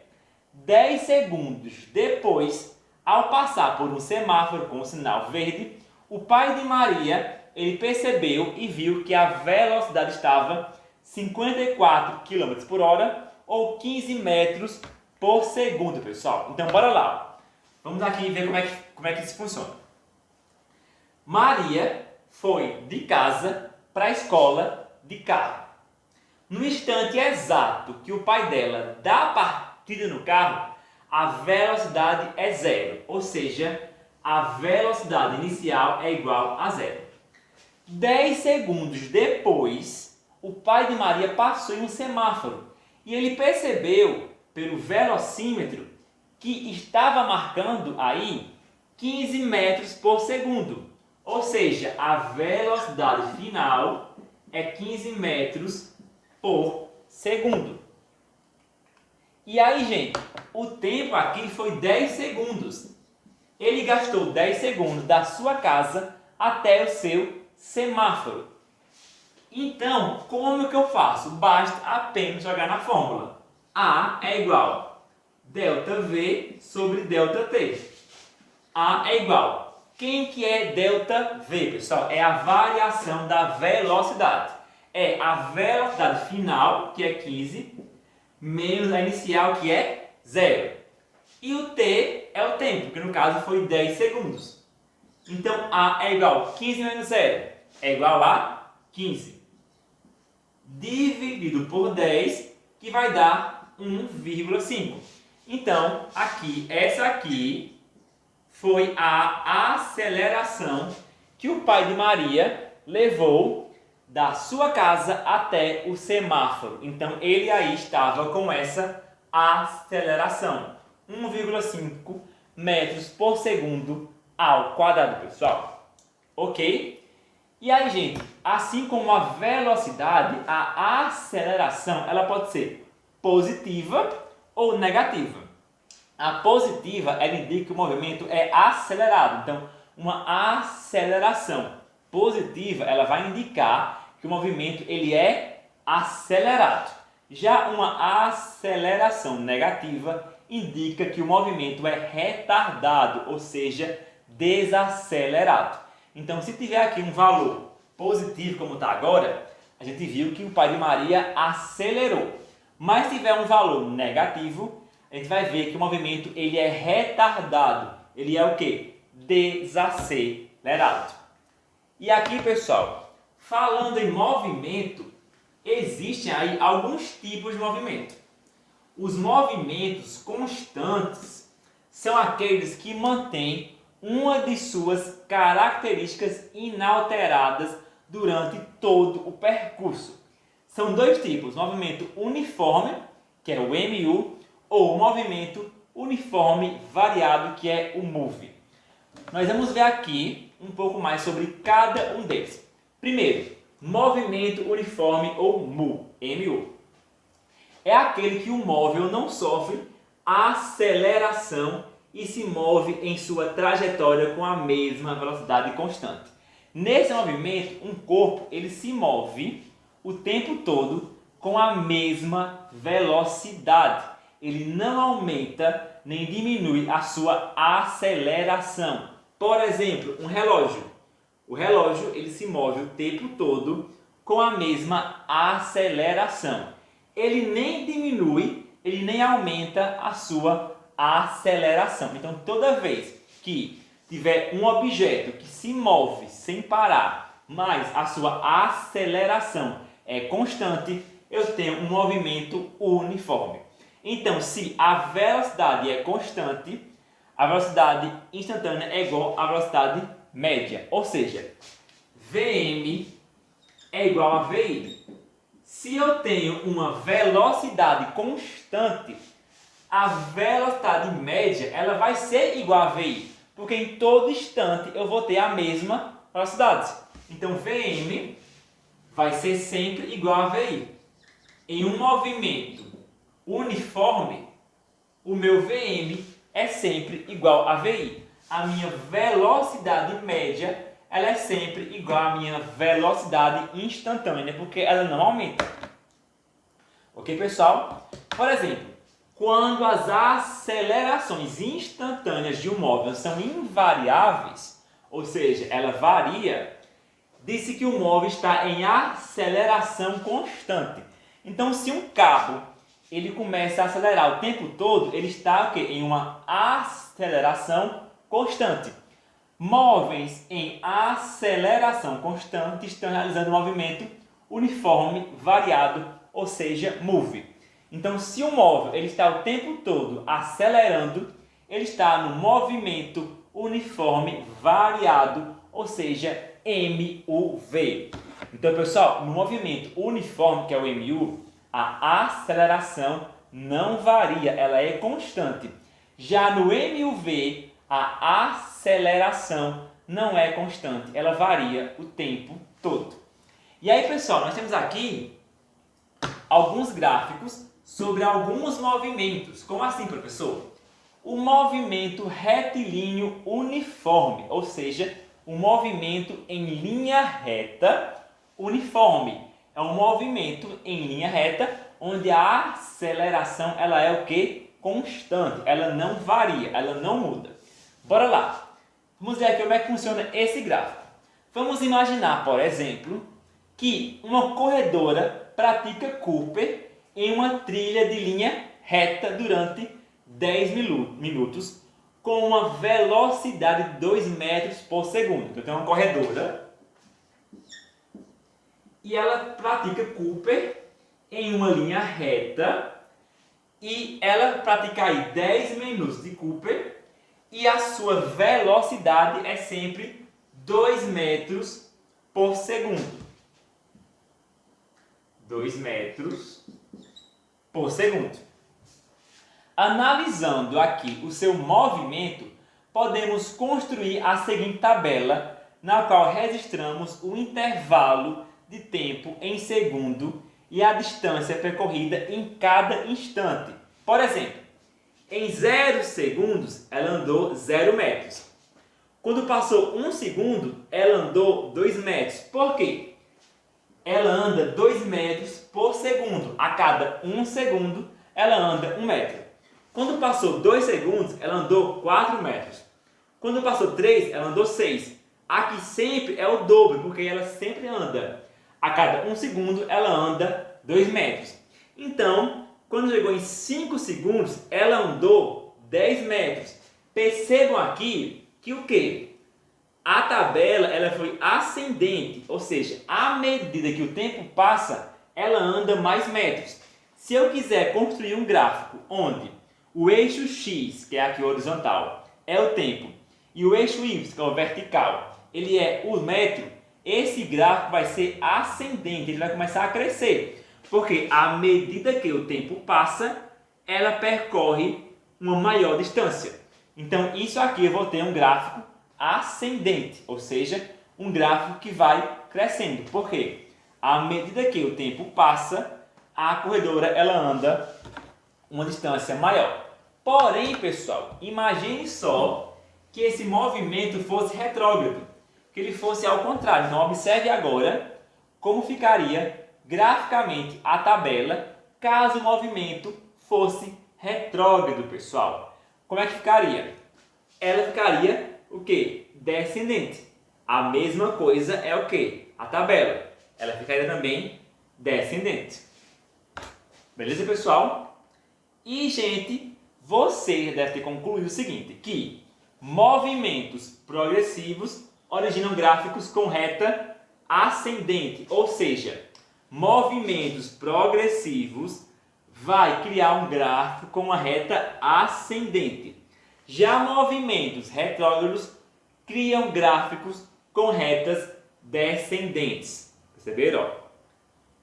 A: 10 segundos depois, ao passar por um semáforo com o sinal verde, o pai de Maria, ele percebeu e viu que a velocidade estava 54 km por hora ou 15 metros por segundo, pessoal. Então, bora lá. Vamos aqui ver como é que isso funciona. Maria foi de casa para a escola de carro. No instante exato que o pai dela dá a partida no carro, a velocidade é 0, ou seja, a velocidade inicial é igual a 0. 10 segundos depois, o pai de Maria passou em um semáforo e ele percebeu pelo velocímetro que estava marcando aí 15 metros por segundo. Ou seja, a velocidade final é 15 metros por segundo. E aí, gente, o tempo aqui foi 10 segundos. Ele gastou 10 segundos da sua casa até o seu semáforo. Então, como que eu faço? Basta apenas jogar na fórmula. A é igual ΔV sobre ΔT. A é igual. Quem que é ΔV, pessoal? É a variação da velocidade. É a velocidade final, que é 15, menos a inicial, que é 0. E o T é o tempo, que no caso foi 10 segundos. Então, A é igual a 15 menos 0. É igual a 15. Dividido por 10, que vai dar 1,5. Então, essa aqui foi a aceleração que o pai de Maria levou da sua casa até o semáforo. Então ele aí estava com essa aceleração, 1,5 metros por segundo ao quadrado, pessoal. Ok? E aí, gente, assim como a velocidade, a aceleração, ela pode ser positiva ou negativa. A positiva, ela indica que o movimento é acelerado. Então, uma aceleração positiva, ela vai indicar que o movimento ele é acelerado. Já uma aceleração negativa indica que o movimento é retardado, ou seja, desacelerado. Então, se tiver aqui um valor positivo, como está agora, a gente viu que o Pai de Maria acelerou. Mas se tiver um valor negativo, a gente vai ver que o movimento ele é retardado. Ele é o quê? Desacelerado. E aqui, pessoal, falando em movimento, existem aí alguns tipos de movimento. Os movimentos constantes são aqueles que mantêm uma de suas características inalteradas durante todo o percurso. São dois tipos, movimento uniforme, que é o MU, ou movimento uniforme variado, que é o MOVE. Nós vamos ver aqui um pouco mais sobre cada um deles. Primeiro, movimento uniforme ou MU. É aquele que o móvel não sofre aceleração e se move em sua trajetória com a mesma velocidade constante. Nesse movimento, um corpo ele se move o tempo todo com a mesma velocidade. Ele não aumenta nem diminui a sua aceleração. Por exemplo, um relógio. O relógio ele se move o tempo todo com a mesma aceleração. Ele nem diminui, ele nem aumenta a sua aceleração. Então, toda vez que tiver um objeto que se move sem parar, mas a sua aceleração é constante, eu tenho um movimento uniforme. Então, se a velocidade é constante, a velocidade instantânea é igual à velocidade média. Ou seja, Vm é igual a Vi. Se eu tenho uma velocidade constante, a velocidade média ela vai ser igual a Vi, porque em todo instante eu vou ter a mesma velocidade. Então, Vm vai ser sempre igual a Vi. Em um movimento uniforme, o meu Vm é sempre igual a Vi. A minha velocidade média ela é sempre igual à minha velocidade instantânea, porque ela não aumenta. Ok, pessoal? Por exemplo, quando as acelerações instantâneas de um móvel são invariáveis, ou seja, ela varia, disse que o móvel está em aceleração constante. Então, se um carro ele começa a acelerar o tempo todo, ele está em uma aceleração constante. Móveis em aceleração constante estão realizando um movimento uniforme variado, ou seja, MOVE. Então, se o móvel ele está o tempo todo acelerando, ele está no movimento uniforme variado, ou seja, MUV. Então, pessoal, no movimento uniforme, que é o MU, a aceleração não varia, ela é constante. Já no MUV, a aceleração não é constante, ela varia o tempo todo. E aí, pessoal, nós temos aqui alguns gráficos sobre alguns movimentos. Como assim, professor? O movimento retilíneo uniforme, ou seja, um movimento em linha reta uniforme. É um movimento em linha reta onde a aceleração ela é o quê? Constante, ela não varia, ela não muda. Bora lá. Vamos ver aqui como é que funciona esse gráfico. Vamos imaginar, por exemplo, que uma corredora pratica Cooper em uma trilha de linha reta durante 10 minutos com uma velocidade de 2 metros por segundo. Então, tem uma corredora e ela pratica Cooper em uma linha reta e ela pratica aí 10 minutos de Cooper e a sua velocidade é sempre 2 metros por segundo. 2 metros por segundo. Analisando aqui o seu movimento, podemos construir a seguinte tabela, na qual registramos o intervalo de tempo em segundo e a distância percorrida em cada instante. Por exemplo, em 0 segundos, ela andou 0 metros. Quando passou 1 segundo, ela andou 2 metros. Por quê? Ela anda 2 metros por segundo. A cada 1 segundo, ela anda 1 metro. Quando passou 2 segundos, ela andou 4 metros. Quando passou 3, ela andou 6. Aqui sempre é o dobro, porque ela sempre anda. A cada 1 segundo, ela anda 2 metros. Então, quando chegou em 5 segundos, ela andou 10 metros. Percebam aqui que o quê? A tabela ela foi ascendente, ou seja, à medida que o tempo passa, ela anda mais metros. Se eu quiser construir um gráfico onde o eixo X, que é aqui horizontal, é o tempo, e o eixo Y, que é o vertical, ele é o metro, esse gráfico vai ser ascendente, ele vai começar a crescer. Porque à medida que o tempo passa, ela percorre uma maior distância. Então, isso aqui eu vou ter um gráfico ascendente, ou seja, um gráfico que vai crescendo. Por quê? À medida que o tempo passa, a corredora ela anda uma distância maior. Porém, pessoal, imagine só que esse movimento fosse retrógrado, que ele fosse ao contrário. Então, observe agora como ficaria graficamente a tabela caso o movimento fosse retrógrado, pessoal. Como é que ficaria? Ela ficaria o quê? Descendente. A mesma coisa é o quê? A tabela. Ela ficaria também descendente. Beleza, pessoal? E, gente, você deve ter concluído o seguinte, que movimentos progressivos originam gráficos com reta ascendente, ou seja, movimentos progressivos vai criar um gráfico com uma reta ascendente. Já movimentos retrógrados criam gráficos com retas descendentes. Perceberam?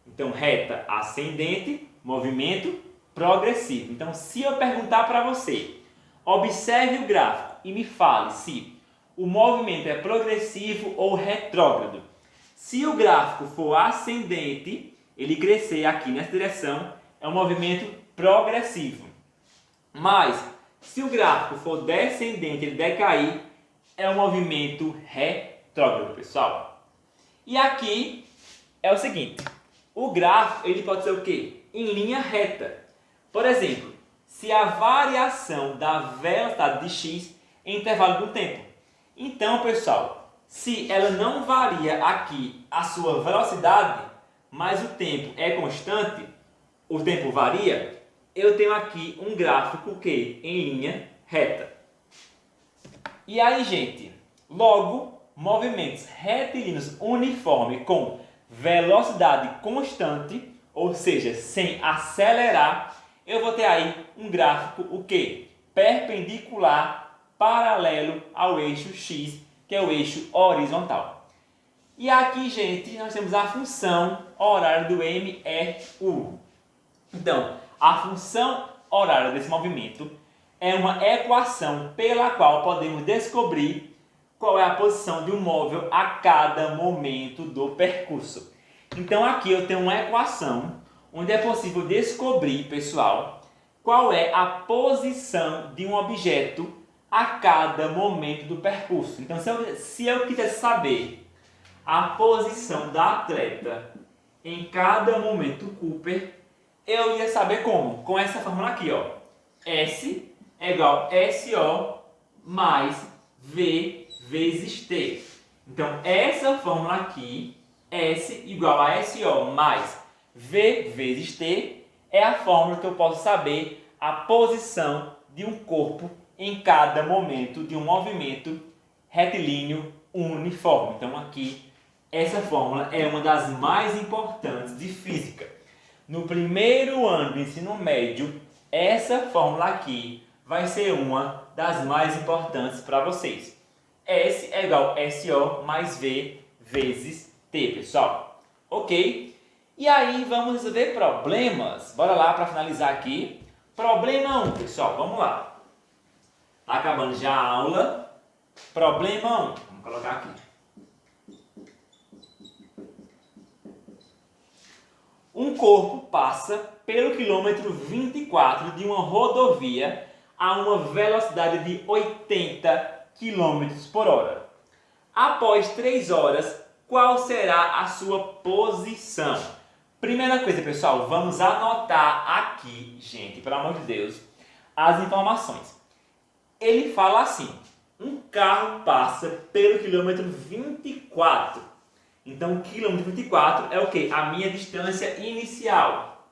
A: Então, reta ascendente, movimento progressivo. Então, se eu perguntar para você, observe o gráfico e me fale se o movimento é progressivo ou retrógrado. Se o gráfico for ascendente, ele crescer aqui nessa direção, é um movimento progressivo. Mas, se o gráfico for descendente, ele decair, é um movimento retrógrado, pessoal. E aqui é o seguinte, o gráfico ele pode ser o quê? Em linha reta. Por exemplo, se a variação da velocidade de x em intervalo do tempo. Então, pessoal, se ela não varia aqui a sua velocidade, mas o tempo é constante, o tempo varia, eu tenho aqui um gráfico que em linha reta. E aí, gente, logo, movimentos retilíneos uniformes com velocidade constante, ou seja, sem acelerar, eu vou ter aí um gráfico o quê? Perpendicular, paralelo ao eixo x, que é o eixo horizontal. E aqui, gente, nós temos a função horária do MRU. Então, a função horária desse movimento é uma equação pela qual podemos descobrir qual é a posição de um móvel a cada momento do percurso. Então, aqui eu tenho uma equação onde é possível descobrir, pessoal, qual é a posição de um objeto a cada momento do percurso. Então, se eu quisesse saber a posição da atleta em cada momento Cooper, eu ia saber como? Com essa fórmula aqui, ó. S é igual a SO mais V vezes T. Então, essa fórmula aqui, S igual a SO mais V vezes T, é a fórmula que eu posso saber a posição de um corpo em cada momento de um movimento retilíneo uniforme. Então, aqui, essa fórmula é uma das mais importantes de física. No primeiro ano do ensino médio, essa fórmula aqui vai ser uma das mais importantes para vocês. S é igual a SO mais V vezes T, pessoal. Ok? E aí vamos resolver problemas. Bora lá para finalizar aqui. Problema 1, pessoal, vamos lá. Tá acabando já a aula. Problema 1, vamos colocar aqui. Um corpo passa pelo quilômetro 24 de uma rodovia a uma velocidade de 80 km por hora. Após 3 horas, qual será a sua posição? Primeira coisa, pessoal, vamos anotar aqui, gente, pelo amor de Deus, as informações. Ele fala assim, um carro passa pelo quilômetro 24. Então, o quilômetro 24 é o quê? A minha distância inicial.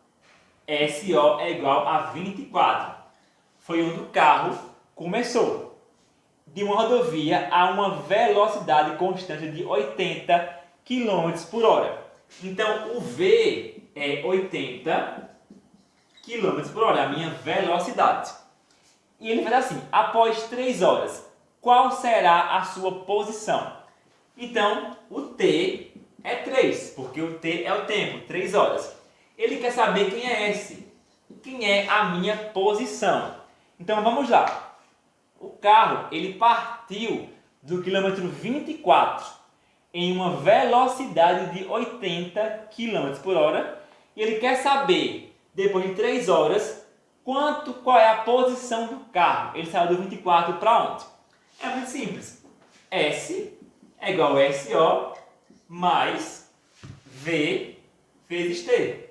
A: SO é igual a 24. Foi onde o carro começou. De uma rodovia a uma velocidade constante de 80 km por hora. Então, o V é 80 km por hora, a minha velocidade. E ele vai dar assim, após 3 horas, qual será a sua posição? Então, o T é 3, porque o T é o tempo, 3 horas. Ele quer saber quem é esse, quem é a minha posição. Então, vamos lá. O carro, ele partiu do quilômetro 24 em uma velocidade de 80 km por hora. E ele quer saber, depois de 3 horas, qual é a posição do carro. Ele saiu do 24 para onde? É muito simples. S é igual a SO mais V vezes T.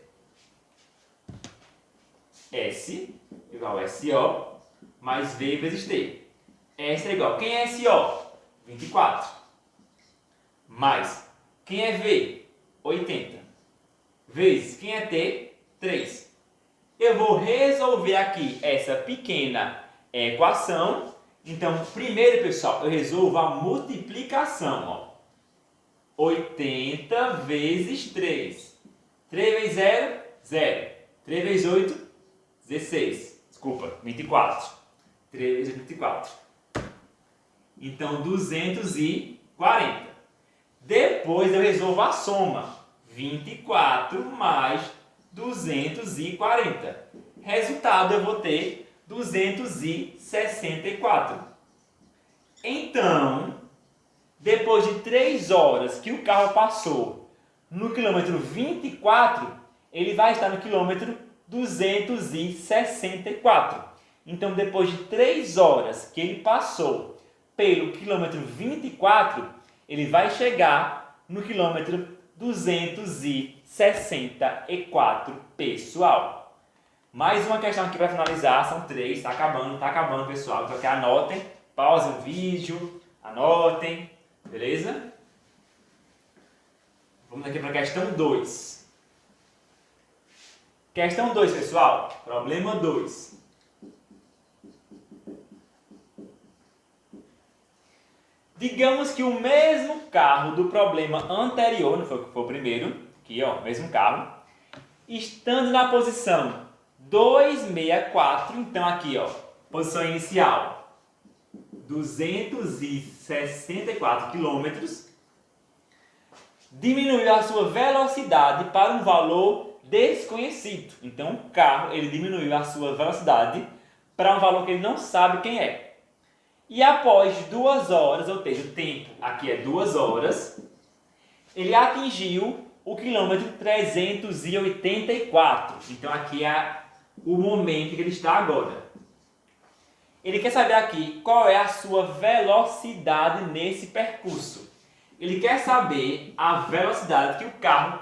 A: S igual a SO mais V vezes T. S é igual. Quem é SO? 24. Mais. Quem é V? 80. Vezes. Quem é T? 3. Eu vou resolver aqui essa pequena equação. Então, primeiro, pessoal, eu resolvo a multiplicação. Ó. 80 vezes 3. 3 vezes 0, 0. 3 vezes 8, 16. Desculpa, 24. 3 vezes 24. Então, 240. Depois eu resolvo a soma. 24 mais 240. Resultado, eu vou ter 264. Então, depois de 3 horas que o carro passou no quilômetro 24, ele vai estar no quilômetro 264. Então, depois de 3 horas que ele passou pelo quilômetro 24, ele vai chegar no quilômetro 264, pessoal. Mais uma questão aqui para finalizar, são 3, está acabando, pessoal. Então aqui anotem, pausem o vídeo, anotem, beleza? Vamos aqui para a questão 2. Questão 2, pessoal, problema 2. Digamos que o mesmo carro do problema anterior, não foi o primeiro, aqui ó, mesmo carro, estando na posição 264, então aqui ó, posição inicial, 264 km, diminuiu a sua velocidade para um valor desconhecido. Então o carro, ele diminuiu a sua velocidade para um valor que ele não sabe quem é. E após 2 horas, ou seja, o tempo aqui é 2 horas, ele atingiu o quilômetro 384. Então aqui é o momento que ele está agora. Ele quer saber aqui qual é a sua velocidade nesse percurso. Ele quer saber a velocidade que o carro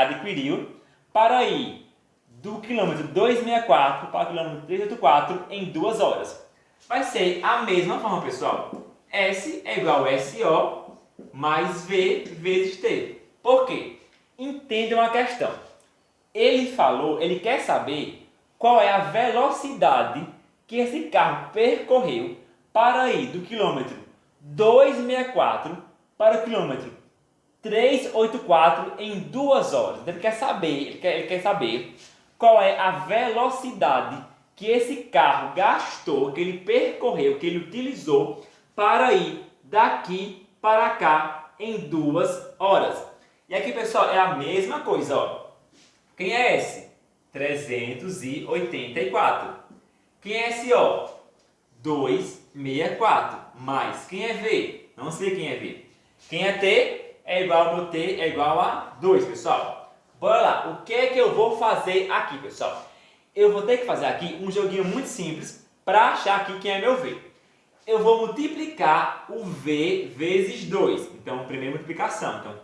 A: adquiriu para ir do quilômetro 264 para o quilômetro 384 em 2 horas. Vai ser a mesma forma, pessoal. S é igual a SO mais V vezes T. Por quê? Entendam a questão. Ele quer saber qual é a velocidade que esse carro percorreu para ir do quilômetro 264 para o quilômetro 384 em 2 horas. Ele quer saber qual é a velocidade que esse carro gastou, que ele percorreu, que ele utilizou para ir daqui para cá em 2 horas. E aqui, pessoal, é a mesma coisa, ó. Quem é esse? 384. Quem é esse O? 264. Mais. Quem é V? Não sei quem é V. Quem é T? É igual ao T, é igual a 2, pessoal. Bora lá. O que é que eu vou fazer aqui, pessoal? Eu vou ter que fazer aqui um joguinho muito simples para achar aqui quem é meu V. Eu vou multiplicar o V vezes 2. Então, primeira multiplicação. Então,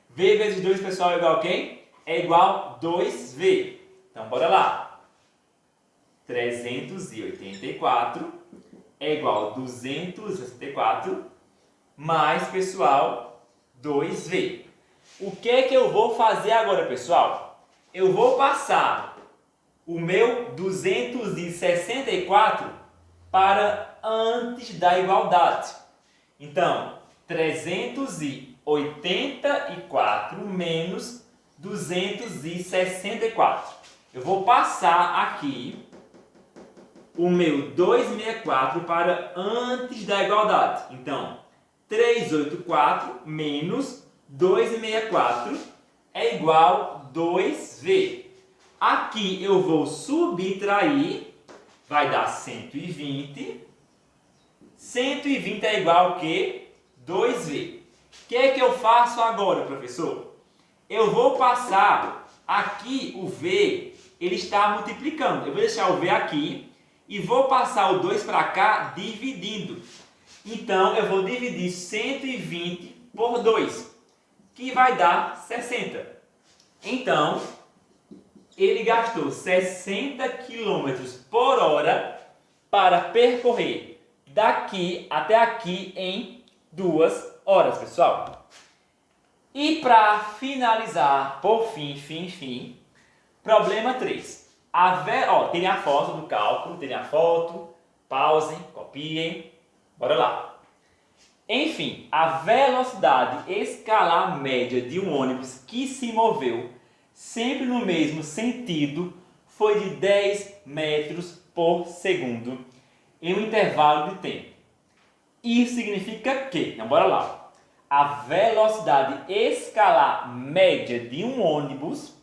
A: V vezes 2, pessoal, é igual a quem? É igual a 2V. Então, bora lá. 384 é igual a 264 mais, pessoal, 2V. O que é que eu vou fazer agora, pessoal? Eu vou passar o meu 264 para antes da igualdade. Então, 384 menos 264. Eu vou passar aqui o meu 264 para antes da igualdade. Então, 384 menos 264 é igual a 2V. Aqui eu vou subtrair, vai dar 120. 120 é igual a quê? 2V. O que é que eu faço agora, professor? Eu vou passar aqui o V, ele está multiplicando. Eu vou deixar o V aqui e vou passar o 2 para cá dividindo. Então, eu vou dividir 120 por 2, que vai dar 60. Então, ele gastou 60 km por hora para percorrer daqui até aqui em 2 horas, pessoal. E para finalizar, por fim, problema 3. Tem a foto do cálculo, tem a foto, pausem, copiem, bora lá. Enfim, a velocidade escalar média de um ônibus que se moveu sempre no mesmo sentido foi de 10 metros por segundo em um intervalo de tempo. Isso significa que, então bora lá, a velocidade escalar média de um ônibus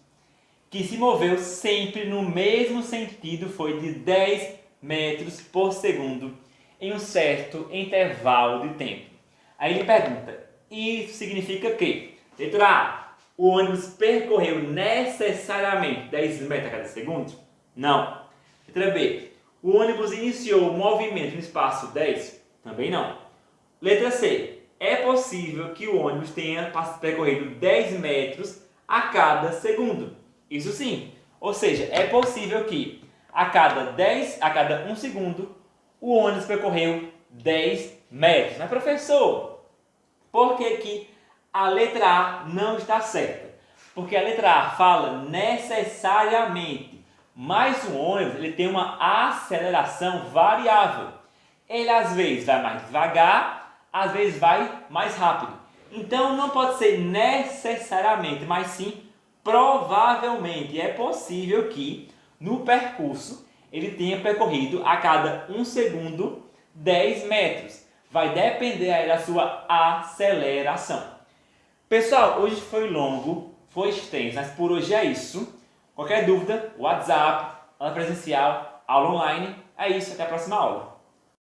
A: que se moveu sempre no mesmo sentido foi de 10 metros por segundo em um certo intervalo de tempo. Aí ele pergunta, isso significa que, letra A, o ônibus percorreu necessariamente 10 metros a cada segundo? Não. Letra B, o ônibus iniciou o movimento no espaço 10? Também não. Letra C, é possível que o ônibus tenha percorrido 10 metros a cada segundo? Isso sim. Ou seja, é possível que a cada 1 segundo, o ônibus percorreu 10 metros. Mas, professor, por que a letra A não está certa? Porque a letra A fala necessariamente, mas o ônibus ele tem uma aceleração variável. Ele às vezes vai mais devagar, às vezes vai mais rápido. Então não pode ser necessariamente, mas sim provavelmente. É possível que no percurso ele tenha percorrido a cada 1 segundo 10 metros. Vai depender aí da sua aceleração. Pessoal, hoje foi longo, foi extenso, mas por hoje é isso. Qualquer dúvida, WhatsApp, aula presencial, aula online, é isso. Até a próxima aula.